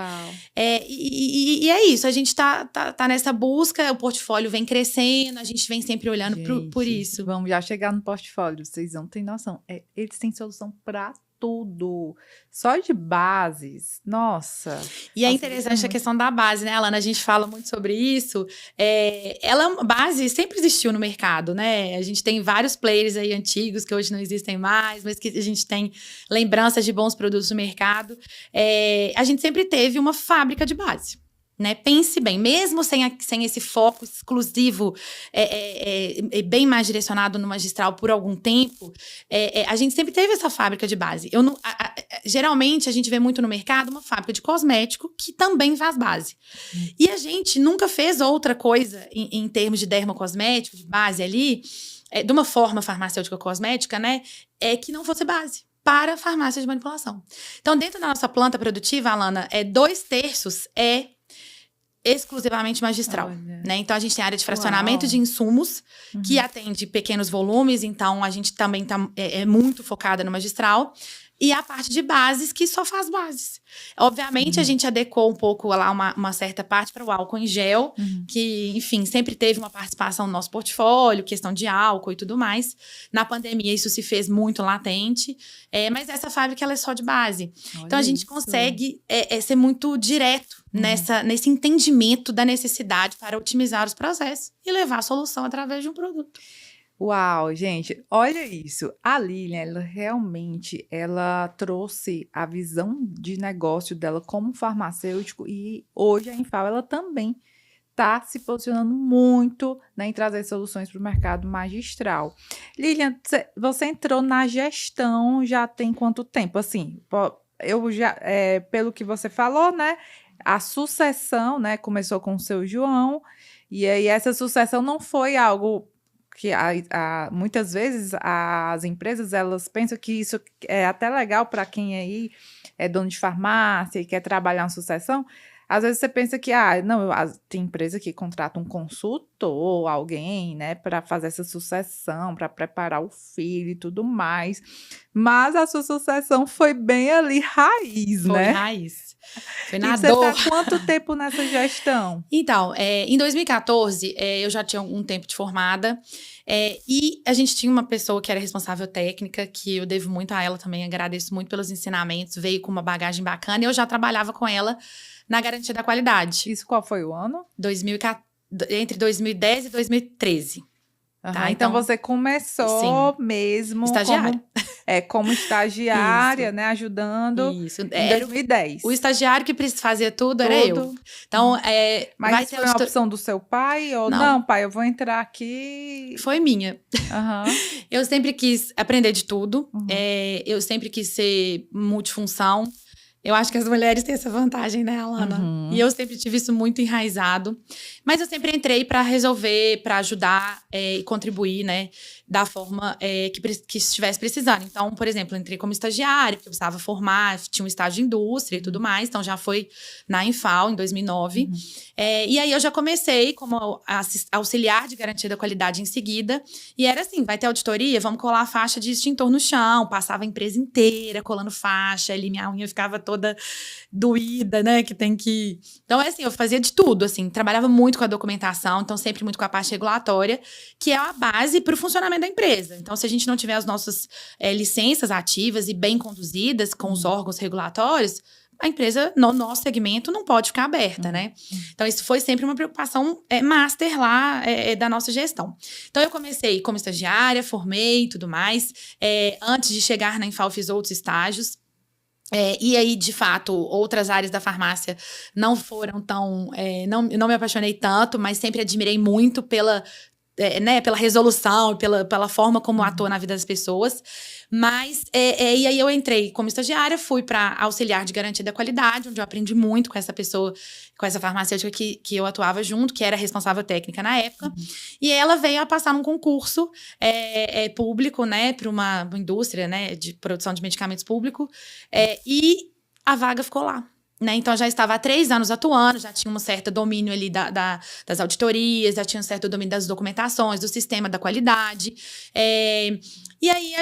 E é isso, a gente tá nessa busca, o portfólio vem crescendo, a gente vem sempre olhando por isso. Vamos já chegar no portfólio, vocês não têm noção. Eles têm solução para tudo. Só de bases, nossa. E é interessante a questão da base, né, Alana? A gente fala muito sobre isso. A base sempre existiu no mercado, né? A gente tem vários players aí antigos que hoje não existem mais, mas que a gente tem lembranças de bons produtos no mercado. A gente sempre teve uma fábrica de base. Né? Pense bem, mesmo sem esse foco exclusivo, bem mais direcionado no magistral por algum tempo, a gente sempre teve essa fábrica de base. Geralmente, a gente vê muito no mercado uma fábrica de cosmético que também faz base. E a gente nunca fez outra coisa em termos de dermocosmético, de base ali, de uma forma farmacêutica cosmética, né? Que não fosse base para farmácia de manipulação. Então, dentro da nossa planta produtiva, Alana, 2/3 exclusivamente magistral, né? Então, a gente tem área de fracionamento de insumos, que atende pequenos volumes, então a gente também é muito focada no magistral. E a parte de bases, que só faz bases. Obviamente, a gente adequou um pouco lá uma certa parte para o álcool em gel, que, enfim, sempre teve uma participação no nosso portfólio, questão de álcool e tudo mais. Na pandemia, isso se fez muito latente. Mas essa fábrica, ela é só de base. Olha então, a gente isso. consegue ser muito direto nesse entendimento da necessidade para otimizar os processos e levar a solução através de um produto. Uau, gente, olha isso. A Lilian, ela trouxe a visão de negócio dela como farmacêutico e hoje a Enfal, ela também está se posicionando muito, né, em trazer soluções para o mercado magistral. Lilian, você entrou na gestão já tem quanto tempo? Assim, eu já, pelo que você falou, né, a sucessão, né, começou com o seu João, e aí essa sucessão não foi algo que muitas vezes as empresas, elas pensam que isso é até legal para quem aí é dono de farmácia e quer trabalhar na sucessão. Às vezes você pensa que, não, tem empresa que contrata um consultor, alguém, né, para fazer essa sucessão, para preparar o filho e tudo mais. Mas a sua sucessão foi bem ali raiz, Foi né? raiz. Foi na E você dor. está quanto tempo nessa gestão? Então, em 2014, eu já tinha algum tempo de formada. E a gente tinha uma pessoa que era responsável técnica, que eu devo muito a ela também, agradeço muito pelos ensinamentos, veio com uma bagagem bacana, e eu já trabalhava com ela na garantia da qualidade. Isso qual foi o ano? Entre 2010 e 2013. Uhum, Tá, então você começou mesmo como estagiária, Isso. né, ajudando Isso. em 2010. O estagiário que fazia tudo era eu. Então, Mas foi uma opção do seu pai? Ou não, pai, eu vou entrar aqui... Foi minha. Uhum. Eu sempre quis aprender de tudo. Eu sempre quis ser multifunção. Eu acho que as mulheres têm essa vantagem, né, Alana? E eu sempre tive isso muito enraizado. Mas eu sempre entrei para resolver, para ajudar e contribuir, né, da forma que estivesse precisando. Então, por exemplo, eu entrei como estagiária, porque eu precisava formar, tinha um estágio de indústria e tudo mais. Então, já foi na Enfal, em 2009. E aí, eu já comecei como auxiliar de garantia da qualidade em seguida. E era assim, vai ter auditoria, vamos colar a faixa de extintor no chão. Passava a empresa inteira colando faixa. Ali, minha unha ficava toda doída, né, que tem que... Então, assim, eu fazia de tudo, assim. Trabalhava muito com a documentação, então sempre muito com a parte regulatória, que é a base para o funcionamento da empresa. Então, se a gente não tiver as nossas licenças ativas e bem conduzidas com os órgãos regulatórios, a empresa, no nosso segmento, não pode ficar aberta, né? Então, isso foi sempre uma preocupação master lá da nossa gestão. Então, eu comecei como estagiária, formei e tudo mais. Antes de chegar na Enfal, fiz outros estágios. E aí, de fato, outras áreas da farmácia não foram tão... não me apaixonei tanto, mas sempre admirei muito pela resolução, pela forma como atua na vida das pessoas. Mas, e aí eu entrei como estagiária, fui para auxiliar de garantia da qualidade, onde eu aprendi muito com essa pessoa, com essa farmacêutica que eu atuava junto, que era responsável técnica na época. E ela veio a passar num concurso público, né, para uma indústria, né, de produção de medicamentos público, e a vaga ficou lá. Né? Então, já estava há 3 anos atuando, já tinha um certo domínio ali das auditorias, já tinha um certo domínio das documentações, do sistema da qualidade. E aí,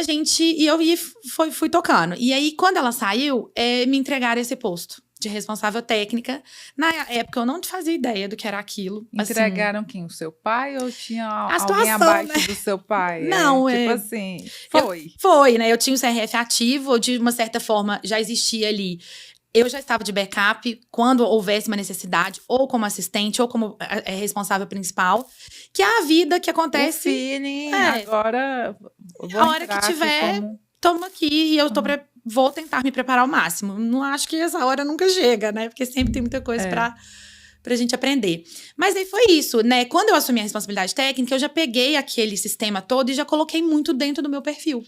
fui tocando. E aí, quando ela saiu, me entregaram esse posto de responsável técnica. Na época, eu não fazia ideia do que era aquilo. Entregaram quem? O seu pai ou tinha situação, alguém abaixo, né, do seu pai? Não, tipo assim, foi, né? Eu tinha o CRF ativo, de uma certa forma, já existia ali. Eu já estava de backup quando houvesse uma necessidade, ou como assistente, ou como responsável principal, que é a vida que acontece. O feeling, agora vou a hora que tiver, toma aqui e eu vou tentar me preparar ao máximo. Não acho que essa hora nunca chega, né? Porque sempre tem muita coisa pra gente aprender. Mas aí foi isso, né? Quando eu assumi a responsabilidade técnica, eu já peguei aquele sistema todo e já coloquei muito dentro do meu perfil.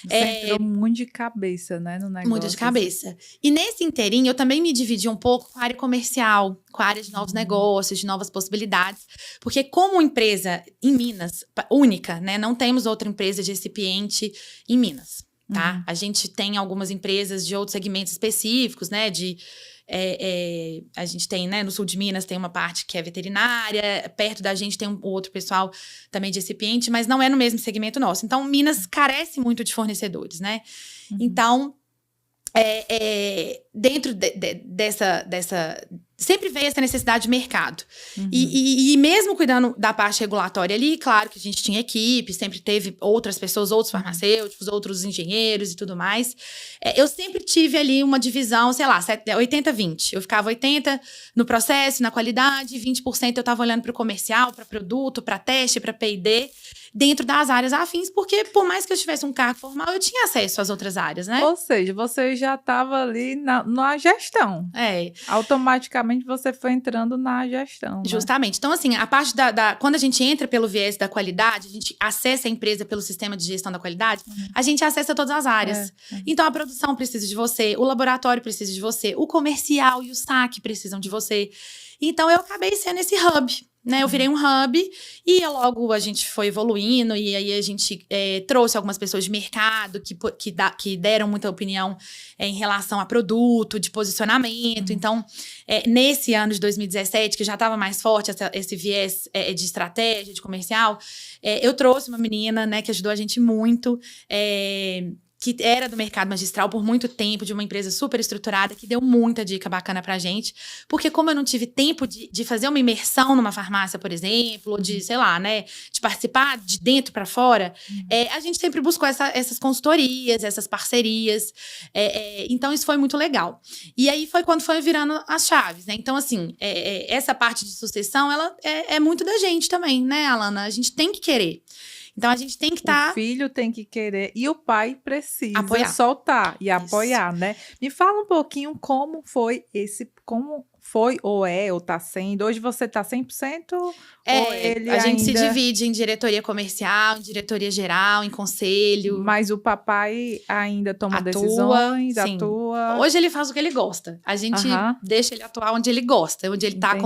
Você entrou muito de cabeça, né, no negócio. Muito de cabeça. E nesse inteirinho, eu também me dividi um pouco com a área comercial, com a área de novos negócios, de novas possibilidades. Porque como empresa em Minas, única, né, não temos outra empresa de recipiente em Minas, tá? A gente tem algumas empresas de outros segmentos específicos, né, a gente tem, né, no sul de Minas tem uma parte que é veterinária, perto da gente tem um outro pessoal também de recipiente, mas não é no mesmo segmento nosso. Então, Minas carece muito de fornecedores, né? Então, dentro dessa... Sempre veio essa necessidade de mercado. E mesmo cuidando da parte regulatória ali, claro que a gente tinha equipe, sempre teve outras pessoas, outros farmacêuticos, outros engenheiros e tudo mais. Eu sempre tive ali uma divisão, sei lá, 80-20. Eu ficava 80% no processo, na qualidade, 20% eu estava olhando para o comercial, para produto, para teste, para P&D, dentro das áreas afins, porque por mais que eu tivesse um cargo formal, eu tinha acesso às outras áreas, né? Ou seja, você já estava ali na gestão. Automaticamente você foi entrando na gestão. Justamente. Né? Então, assim, a parte quando a gente entra pelo viés da qualidade, a gente acessa a empresa pelo sistema de gestão da qualidade, a gente acessa todas as áreas. Então, a produção precisa de você, o laboratório precisa de você, o comercial e o saque precisam de você. Então, eu acabei sendo esse hub. Né, eu virei um hub e logo a gente foi evoluindo e aí a gente trouxe algumas pessoas de mercado que deram muita opinião em relação a produto, de posicionamento. Então, nesse ano de 2017, que já estava mais forte esse viés de estratégia, de comercial, eu trouxe uma menina, né, que ajudou a gente muito, que era do mercado magistral por muito tempo, de uma empresa super estruturada, que deu muita dica bacana pra gente. Porque como eu não tive tempo de fazer uma imersão numa farmácia, por exemplo, ou de, sei lá, né, de participar de dentro pra fora, a gente sempre buscou essas consultorias, essas parcerias. Então, isso foi muito legal. E aí, foi quando foi virando as chaves, né? Então, assim, essa parte de sucessão, ela é muito da gente também, né, Alana? A gente tem que querer. Então, a gente tem que estar... O filho tem que querer e o pai precisa soltar e apoiar, né? Me fala um pouquinho como foi ou tá sendo. Hoje você tá 100% ou ele a gente se divide em diretoria comercial, em diretoria geral, em conselho. Mas o papai ainda toma decisões, atua. Hoje ele faz o que ele gosta. A gente deixa ele atuar onde ele gosta, onde ele tá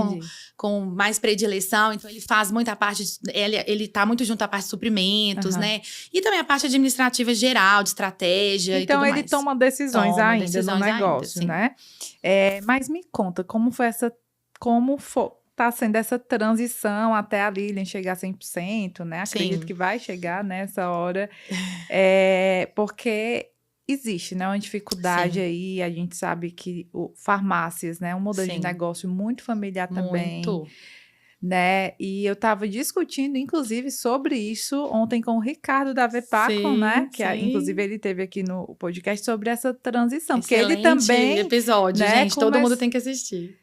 com mais predileção. Então, ele faz muita parte, ele tá muito junto à parte de suprimentos, né? E também a parte administrativa geral, de estratégia e tudo mais. Então, ele toma decisões ainda no negócio, né? Mas me conta, como tá sendo essa transição até a Lilian chegar a 100%, né? Acredito que vai chegar nessa hora. Porque existe, né, uma dificuldade aí, a gente sabe que farmácias, né, um modelo de negócio muito familiar também. Muito. Né? E eu estava discutindo, inclusive, sobre isso ontem com o Ricardo da Vepaco, né? Que inclusive ele teve aqui no podcast sobre essa transição. Excelente, porque ele também episódio, né, gente, todo mundo tem que assistir.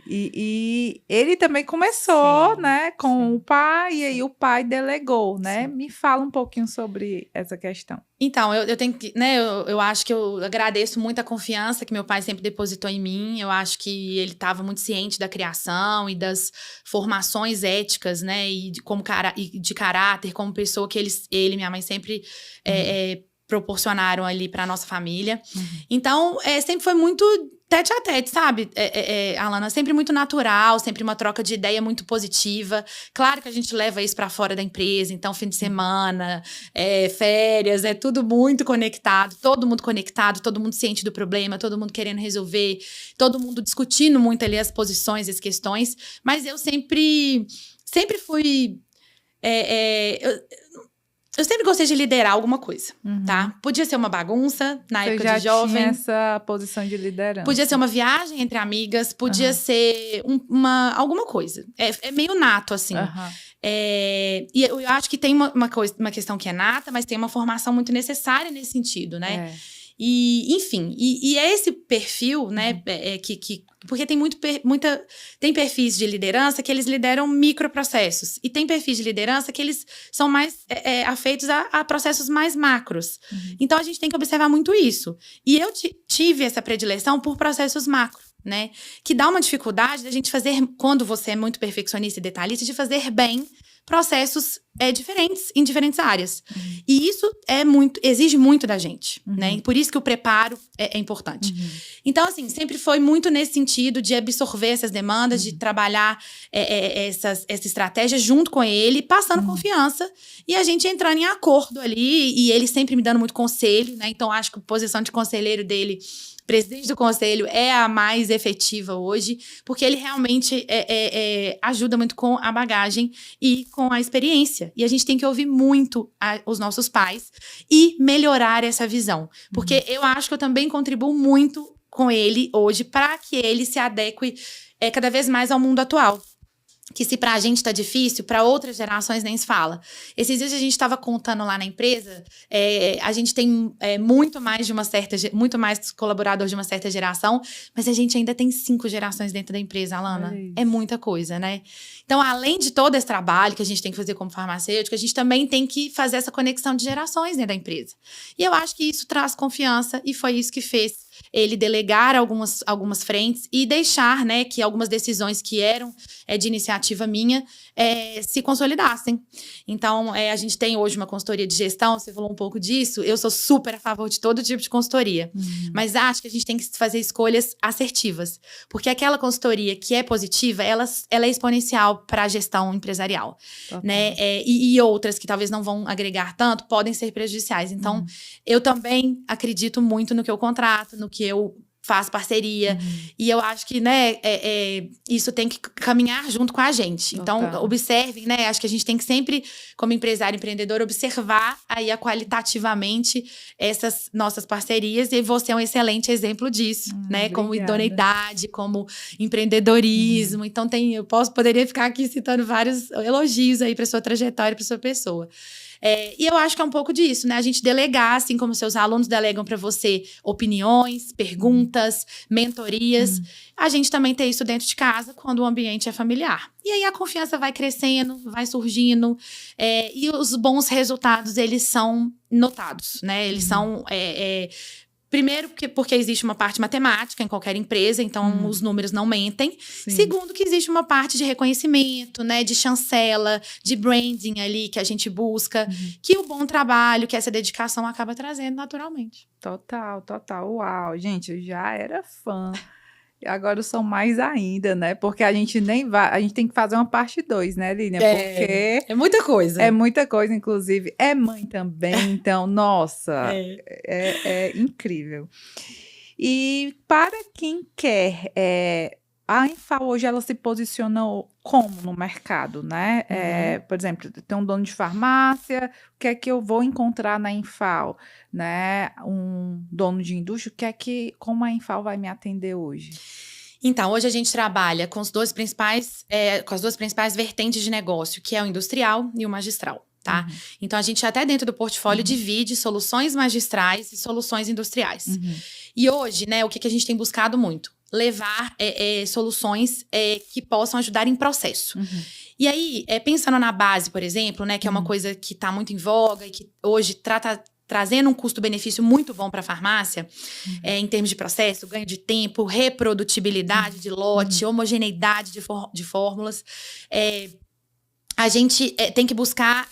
E ele também começou, né, com o pai, e aí o pai delegou, né? Me fala um pouquinho sobre essa questão. Então, eu tenho que, né, eu acho que eu agradeço muito a confiança que meu pai sempre depositou em mim. Eu acho que ele estava muito ciente da criação e das formações éticas, né, e de caráter, como pessoa que ele e minha mãe sempre proporcionaram ali para nossa família. Então, sempre foi muito tete a tete, sabe, Alana? Sempre muito natural, sempre uma troca de ideia muito positiva. Claro que a gente leva isso para fora da empresa, então fim de semana, férias, é tudo muito conectado, todo mundo ciente do problema, todo mundo querendo resolver, todo mundo discutindo muito ali as posições, as questões, mas eu sempre fui... Eu sempre gostei de liderar alguma coisa, tá? Podia ser uma bagunça, na época de jovem. Você já tinha essa posição de liderança. Podia ser uma viagem entre amigas, podia ser alguma coisa. É meio nato, assim. E eu acho que tem uma questão que é nata, mas tem uma formação muito necessária nesse sentido, né? E, enfim, é esse perfil, né, porque tem tem perfis de liderança que eles lideram microprocessos, e tem perfis de liderança que eles são mais afeitos a processos mais macros. Então, a gente tem que observar muito isso. E eu tive essa predileção por processos macro, né, que dá uma dificuldade da gente fazer, quando você é muito perfeccionista e detalhista, de fazer bem processos diferentes, em diferentes áreas. E isso exige muito da gente, né? E por isso que o preparo é importante. Então, assim, sempre foi muito nesse sentido de absorver essas demandas, de trabalhar essa estratégia junto com ele, passando confiança, e a gente entrando em acordo ali, e ele sempre me dando muito conselho, né? Então, acho que a posição de conselheiro dele, presidente do conselho, é a mais efetiva hoje, porque ele realmente ajuda muito com a bagagem e com a experiência, experiência. E a gente tem que ouvir muito os nossos pais e melhorar essa visão. Porque eu acho que eu também contribuo muito com ele hoje para que ele se adeque cada vez mais ao mundo atual. Que se pra gente tá difícil, pra outras gerações nem se fala. Esses dias a gente tava contando lá na empresa, a gente tem muito mais colaboradores de uma certa geração, mas a gente ainda tem 5 gerações dentro da empresa, Alana. É muita coisa, né? Então, além de todo esse trabalho que a gente tem que fazer como farmacêutico, a gente também tem que fazer essa conexão de gerações dentro da empresa. E eu acho que isso traz confiança e foi isso que fez ele delegar algumas frentes e deixar, né, que algumas decisões que eram de iniciativa minha se consolidassem. Então, a gente tem hoje uma consultoria de gestão, você falou um pouco disso, eu sou super a favor de todo tipo de consultoria, mas acho que a gente tem que fazer escolhas assertivas, porque aquela consultoria que é positiva, ela é exponencial para a gestão empresarial, né, e outras que talvez não vão agregar tanto, podem ser prejudiciais. Então, eu também acredito muito no que eu contrato, no que eu faço parceria. E eu acho que, né, isso tem que caminhar junto com a gente. Então, observem, né? Acho que a gente tem que sempre, como empresário, empreendedor, observar aí qualitativamente essas nossas parcerias. E você é um excelente exemplo disso, né? Obrigada. Como idoneidade, como empreendedorismo. Então, poderia ficar aqui citando vários elogios aí para sua trajetória, para sua pessoa. E eu acho que é um pouco disso, né? A gente delegar, assim como seus alunos delegam para você opiniões, perguntas, mentorias. A gente também tem isso dentro de casa quando o ambiente é familiar. E aí a confiança vai crescendo, vai surgindo. E os bons resultados, eles são notados, né? Eles são... Primeiro, porque existe uma parte matemática em qualquer empresa, então os números não mentem. Sim. Segundo, que existe uma parte de reconhecimento, né, de chancela, de branding ali que a gente busca, que o bom trabalho, que essa dedicação acaba trazendo naturalmente. Total. Uau, gente, eu já era fã. E agora eu sou mais ainda, né? Porque a gente tem que fazer uma parte 2, né, Línia? Porque é muita coisa. É muita coisa, inclusive. É mãe também, então, nossa, é incrível. E para quem quer, a Enfal hoje ela se posiciona como no mercado, né? Por exemplo, tem um dono de farmácia, o que é que eu vou encontrar na Enfal, né? Um dono de indústria, como a Enfal vai me atender hoje? Então, hoje a gente trabalha com as duas principais vertentes de negócio, que é o industrial e o magistral, tá? Então, a gente até dentro do portfólio divide soluções magistrais e soluções industriais. E hoje, né, o que a gente tem buscado muito? Levar soluções que possam ajudar em processo. E aí, pensando na base, por exemplo, né, que é uma coisa que está muito em voga e que hoje trazendo um custo-benefício muito bom para a farmácia, em termos de processo, ganho de tempo, reprodutibilidade de lote, homogeneidade de fórmulas. A gente tem que buscar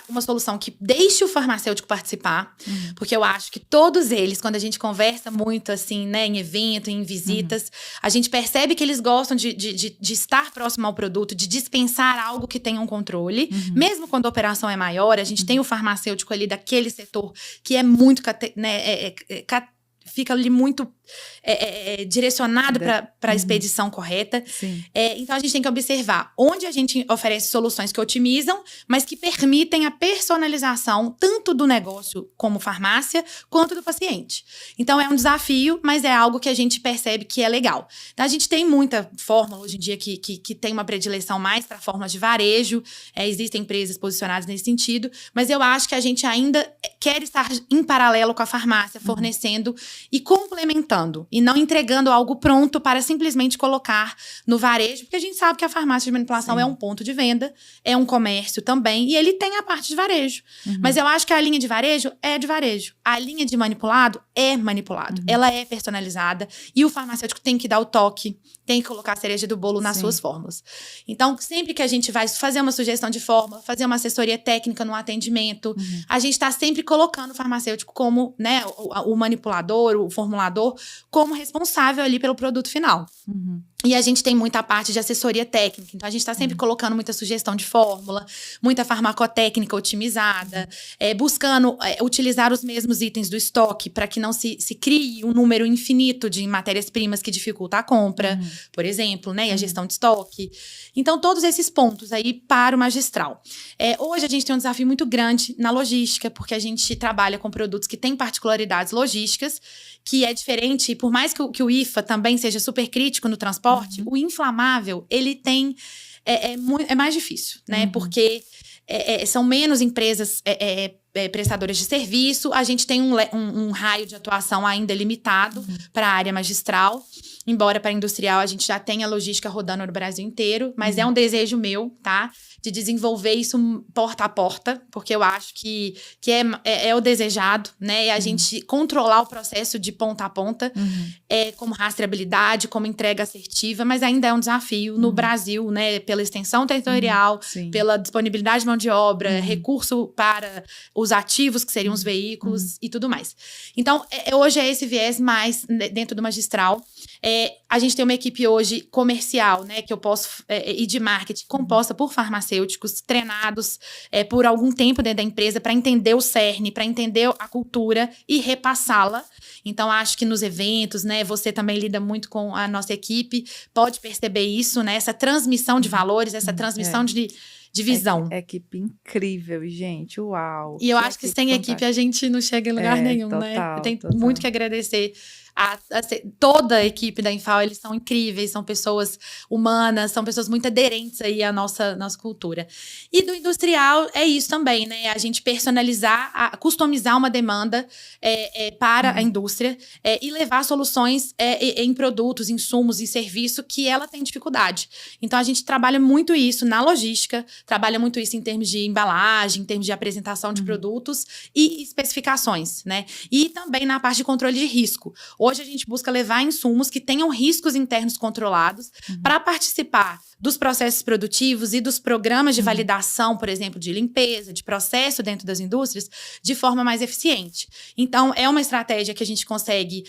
uma solução que deixe o farmacêutico participar, porque eu acho que todos eles, quando a gente conversa muito, assim, né, em evento, em visitas, a gente percebe que eles gostam de estar próximo ao produto, de dispensar algo que tenha um controle. Mesmo quando a operação é maior, a gente tem o farmacêutico ali daquele setor que é muito, fica ali muito direcionado para a expedição correta. Então, a gente tem que observar onde a gente oferece soluções que otimizam, mas que permitem a personalização tanto do negócio como farmácia, quanto do paciente. Então, é um desafio, mas é algo que a gente percebe que é legal. Então, a gente tem muita fórmula hoje em dia que tem uma predileção mais para fórmulas de varejo. Existem empresas posicionadas nesse sentido, mas eu acho que a gente ainda quer estar em paralelo com a farmácia, fornecendo e complementando, e não entregando algo pronto para simplesmente colocar no varejo, porque a gente sabe que a farmácia de manipulação é um ponto de venda, é um comércio também, e ele tem a parte de varejo. Mas eu acho que a linha de varejo é de varejo. A linha de manipulado é manipulado. Ela é personalizada, e o farmacêutico tem que dar o toque, tem que colocar a cereja do bolo nas suas fórmulas. Então, sempre que a gente vai fazer uma sugestão de fórmula, fazer uma assessoria técnica no atendimento, a gente está sempre colocando o farmacêutico como, né, o manipulador, o formulador, como responsável ali pelo produto final. E a gente tem muita parte de assessoria técnica. Então, a gente está sempre colocando muita sugestão de fórmula, muita farmacotécnica otimizada, buscando utilizar os mesmos itens do estoque para que não se crie um número infinito de matérias-primas que dificulta a compra, por exemplo, né? E a gestão de estoque. Então, todos esses pontos aí para o magistral. Hoje, a gente tem um desafio muito grande na logística, porque a gente trabalha com produtos que têm particularidades logísticas, que é diferente, por mais que o IFA também seja super crítico no transporte, o inflamável, ele tem… É mais difícil, né? Porque são menos empresas prestadoras de serviço, a gente tem um raio de atuação ainda limitado para a área magistral, embora para a industrial a gente já tenha logística rodando no Brasil inteiro, mas é um desejo meu, tá? De desenvolver isso porta a porta, porque eu acho que é o desejado, né? E a gente controlar o processo de ponta a ponta, como rastreabilidade, como entrega assertiva, mas ainda é um desafio no Brasil, né? Pela extensão territorial, pela disponibilidade de mão de obra, recurso para os ativos, que seriam os veículos e tudo mais. Então, hoje é esse viés mais dentro do magistral. A gente tem uma equipe hoje comercial, né, que eu posso, e de marketing, composta por farmacêuticos treinados por algum tempo dentro da empresa para entender o cerne, para entender a cultura e repassá-la. Então, acho que nos eventos, né, você também lida muito com a nossa equipe, pode perceber isso, né, essa transmissão de valores, essa transmissão de visão. Equipe incrível, gente, uau. E eu acho que sem equipe a gente não chega em lugar nenhum, total, né? Eu tenho muito que agradecer toda a equipe da Infal, eles são incríveis, são pessoas humanas, são pessoas muito aderentes aí à nossa cultura. E do industrial é isso também, né? A gente personalizar, customizar uma demanda para a indústria e levar soluções em produtos, insumos e serviço que ela tem dificuldade. Então, a gente trabalha muito isso na logística, trabalha muito isso em termos de embalagem, em termos de apresentação de produtos e especificações, né? E também na parte de controle de risco. Hoje a gente busca levar insumos que tenham riscos internos controlados para participar dos processos produtivos e dos programas de validação, por exemplo, de limpeza, de processo dentro das indústrias, de forma mais eficiente. Então, é uma estratégia que a gente consegue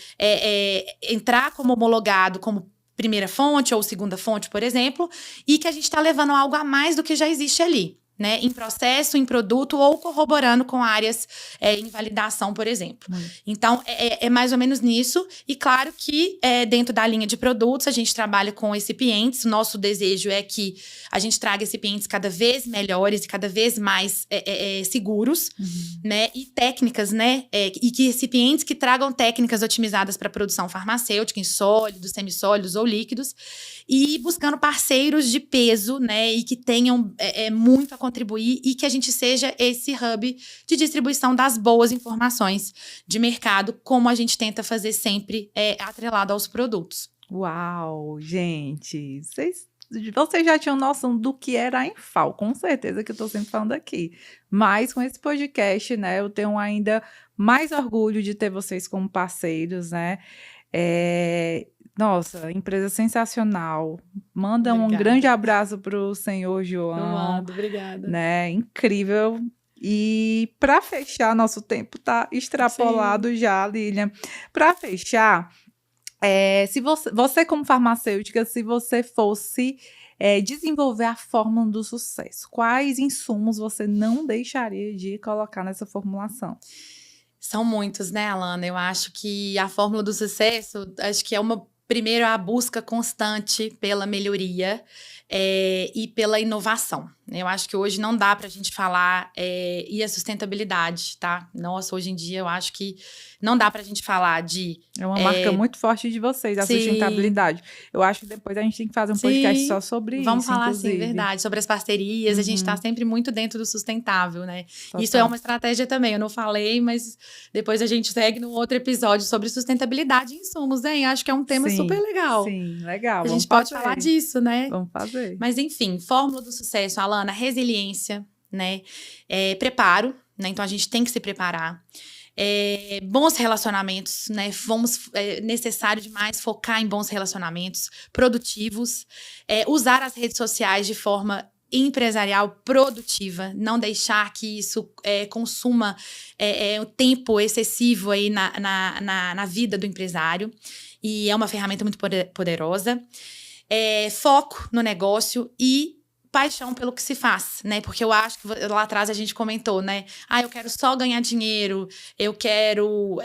entrar como homologado, como primeira fonte ou segunda fonte, por exemplo, e que a gente está levando algo a mais do que já existe ali, né, em processo, em produto ou corroborando com áreas em validação, por exemplo. Então, é mais ou menos nisso. E claro que dentro da linha de produtos, a gente trabalha com recipientes. Nosso desejo é que a gente traga recipientes cada vez melhores e cada vez mais seguros, né, e técnicas, né, e que recipientes que tragam técnicas otimizadas para a produção farmacêutica, em sólidos, semissólidos ou líquidos, e buscando parceiros de peso, né, e que tenham muito a contribuir e que a gente seja esse hub de distribuição das boas informações de mercado, como a gente tenta fazer sempre atrelado aos produtos. Uau, gente! Vocês já tinham noção do que era a Infal, com certeza que eu estou sempre falando aqui. Mas com esse podcast, né, eu tenho ainda mais orgulho de ter vocês como parceiros, né? Nossa, empresa sensacional. Manda um grande abraço para o senhor João. Eu mando, obrigada. Né? Incrível. E para fechar, nosso tempo está extrapolado já, Lilian. Para fechar, se você como farmacêutica, se você fosse desenvolver a fórmula do sucesso, quais insumos você não deixaria de colocar nessa formulação? São muitos, né, Alana? Eu acho que a fórmula do sucesso, acho que primeiro, a busca constante pela melhoria e pela inovação. Eu acho que hoje não dá para a gente falar e a sustentabilidade, tá? Nossa, hoje em dia eu acho que não dá para a gente falar de… É uma marca muito forte de vocês, a sustentabilidade. Eu acho que depois a gente tem que fazer um podcast só sobre isso, Vamos falar, inclusive. sim, verdade. Sobre as parcerias, a gente está sempre muito dentro do sustentável, né? Total. Isso é uma estratégia também. Eu não falei, mas depois a gente segue num outro episódio sobre sustentabilidade em insumos, hein? Acho que é um tema super legal. Sim, legal. A gente pode falar disso, né? Vamos fazer. Mas, enfim, fórmula do sucesso, Alana, resiliência, né? Preparo, né? Então, a gente tem que se preparar. Bons relacionamentos, né? Necessário demais focar em bons relacionamentos produtivos. Usar as redes sociais de forma empresarial produtiva, não deixar que isso consuma o tempo excessivo aí na vida do empresário. E é uma ferramenta muito poderosa. foco no negócio e paixão pelo que se faz, né? Porque eu acho que lá atrás a gente comentou, né? Eu quero só ganhar dinheiro, eu quero...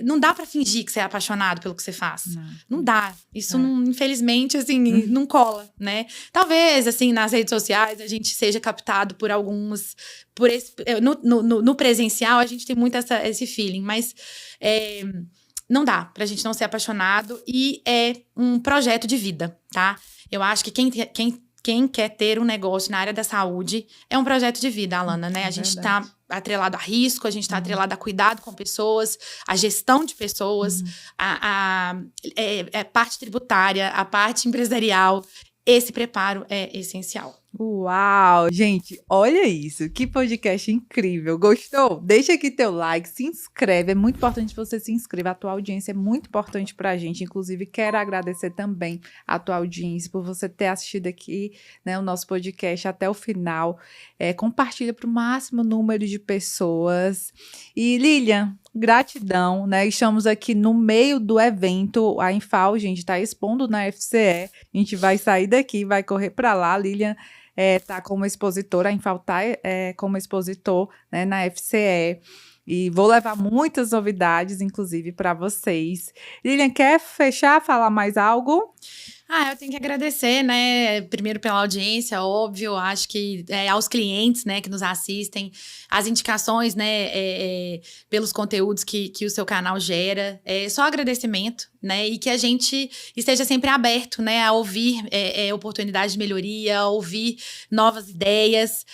não dá pra fingir que você é apaixonado pelo que você faz. Não dá. Isso, não, infelizmente, assim, não cola, né? Talvez, assim, nas redes sociais a gente seja captado por alguns... No presencial a gente tem muito esse feeling, mas... não dá pra gente não ser apaixonado e é um projeto de vida, tá? Eu acho que quem quer ter um negócio na área da saúde é um projeto de vida, Alana, né? A gente tá atrelado a risco, a gente tá atrelado a cuidado com pessoas, a gestão de pessoas, a parte tributária, a parte empresarial. Esse preparo é essencial. Uau! Gente, olha isso. Que podcast incrível. Gostou? Deixa aqui teu like, se inscreve. É muito importante que você se inscreva. A tua audiência é muito importante pra gente. Inclusive, quero agradecer também a tua audiência por você ter assistido aqui, né, o nosso podcast até o final. Compartilha para o máximo número de pessoas. E, Lilian, gratidão, né? Estamos aqui no meio do evento. A Infal, gente, está expondo na FCE. A gente vai sair daqui, vai correr para lá. Lilian tá como expositora, a Infal tá como expositor, né, na FCE. E vou levar muitas novidades, inclusive, para vocês. Lilian, quer fechar, falar mais algo? Eu tenho que agradecer, né, primeiro pela audiência, óbvio, acho que aos clientes, né, que nos assistem, as indicações, né, pelos conteúdos que o seu canal gera, só agradecimento, né, e que a gente esteja sempre aberto, né, a ouvir oportunidades de melhoria, a ouvir novas ideias,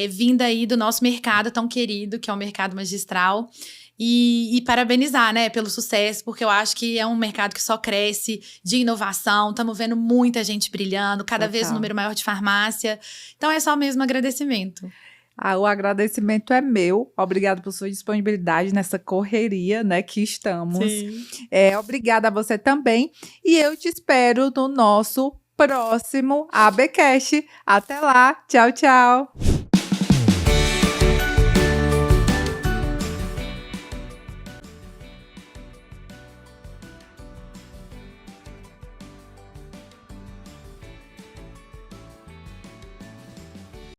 vinda aí do nosso mercado tão querido, que é o mercado magistral. E parabenizar, né, pelo sucesso, porque eu acho que é um mercado que só cresce de inovação, estamos vendo muita gente brilhando, cada vez um número maior de farmácia, então é só mesmo agradecimento. O agradecimento é meu, obrigada por sua disponibilidade nessa correria, né, que estamos. Sim. Obrigada a você também, e eu te espero no nosso próximo ABcast. Até lá, tchau, tchau!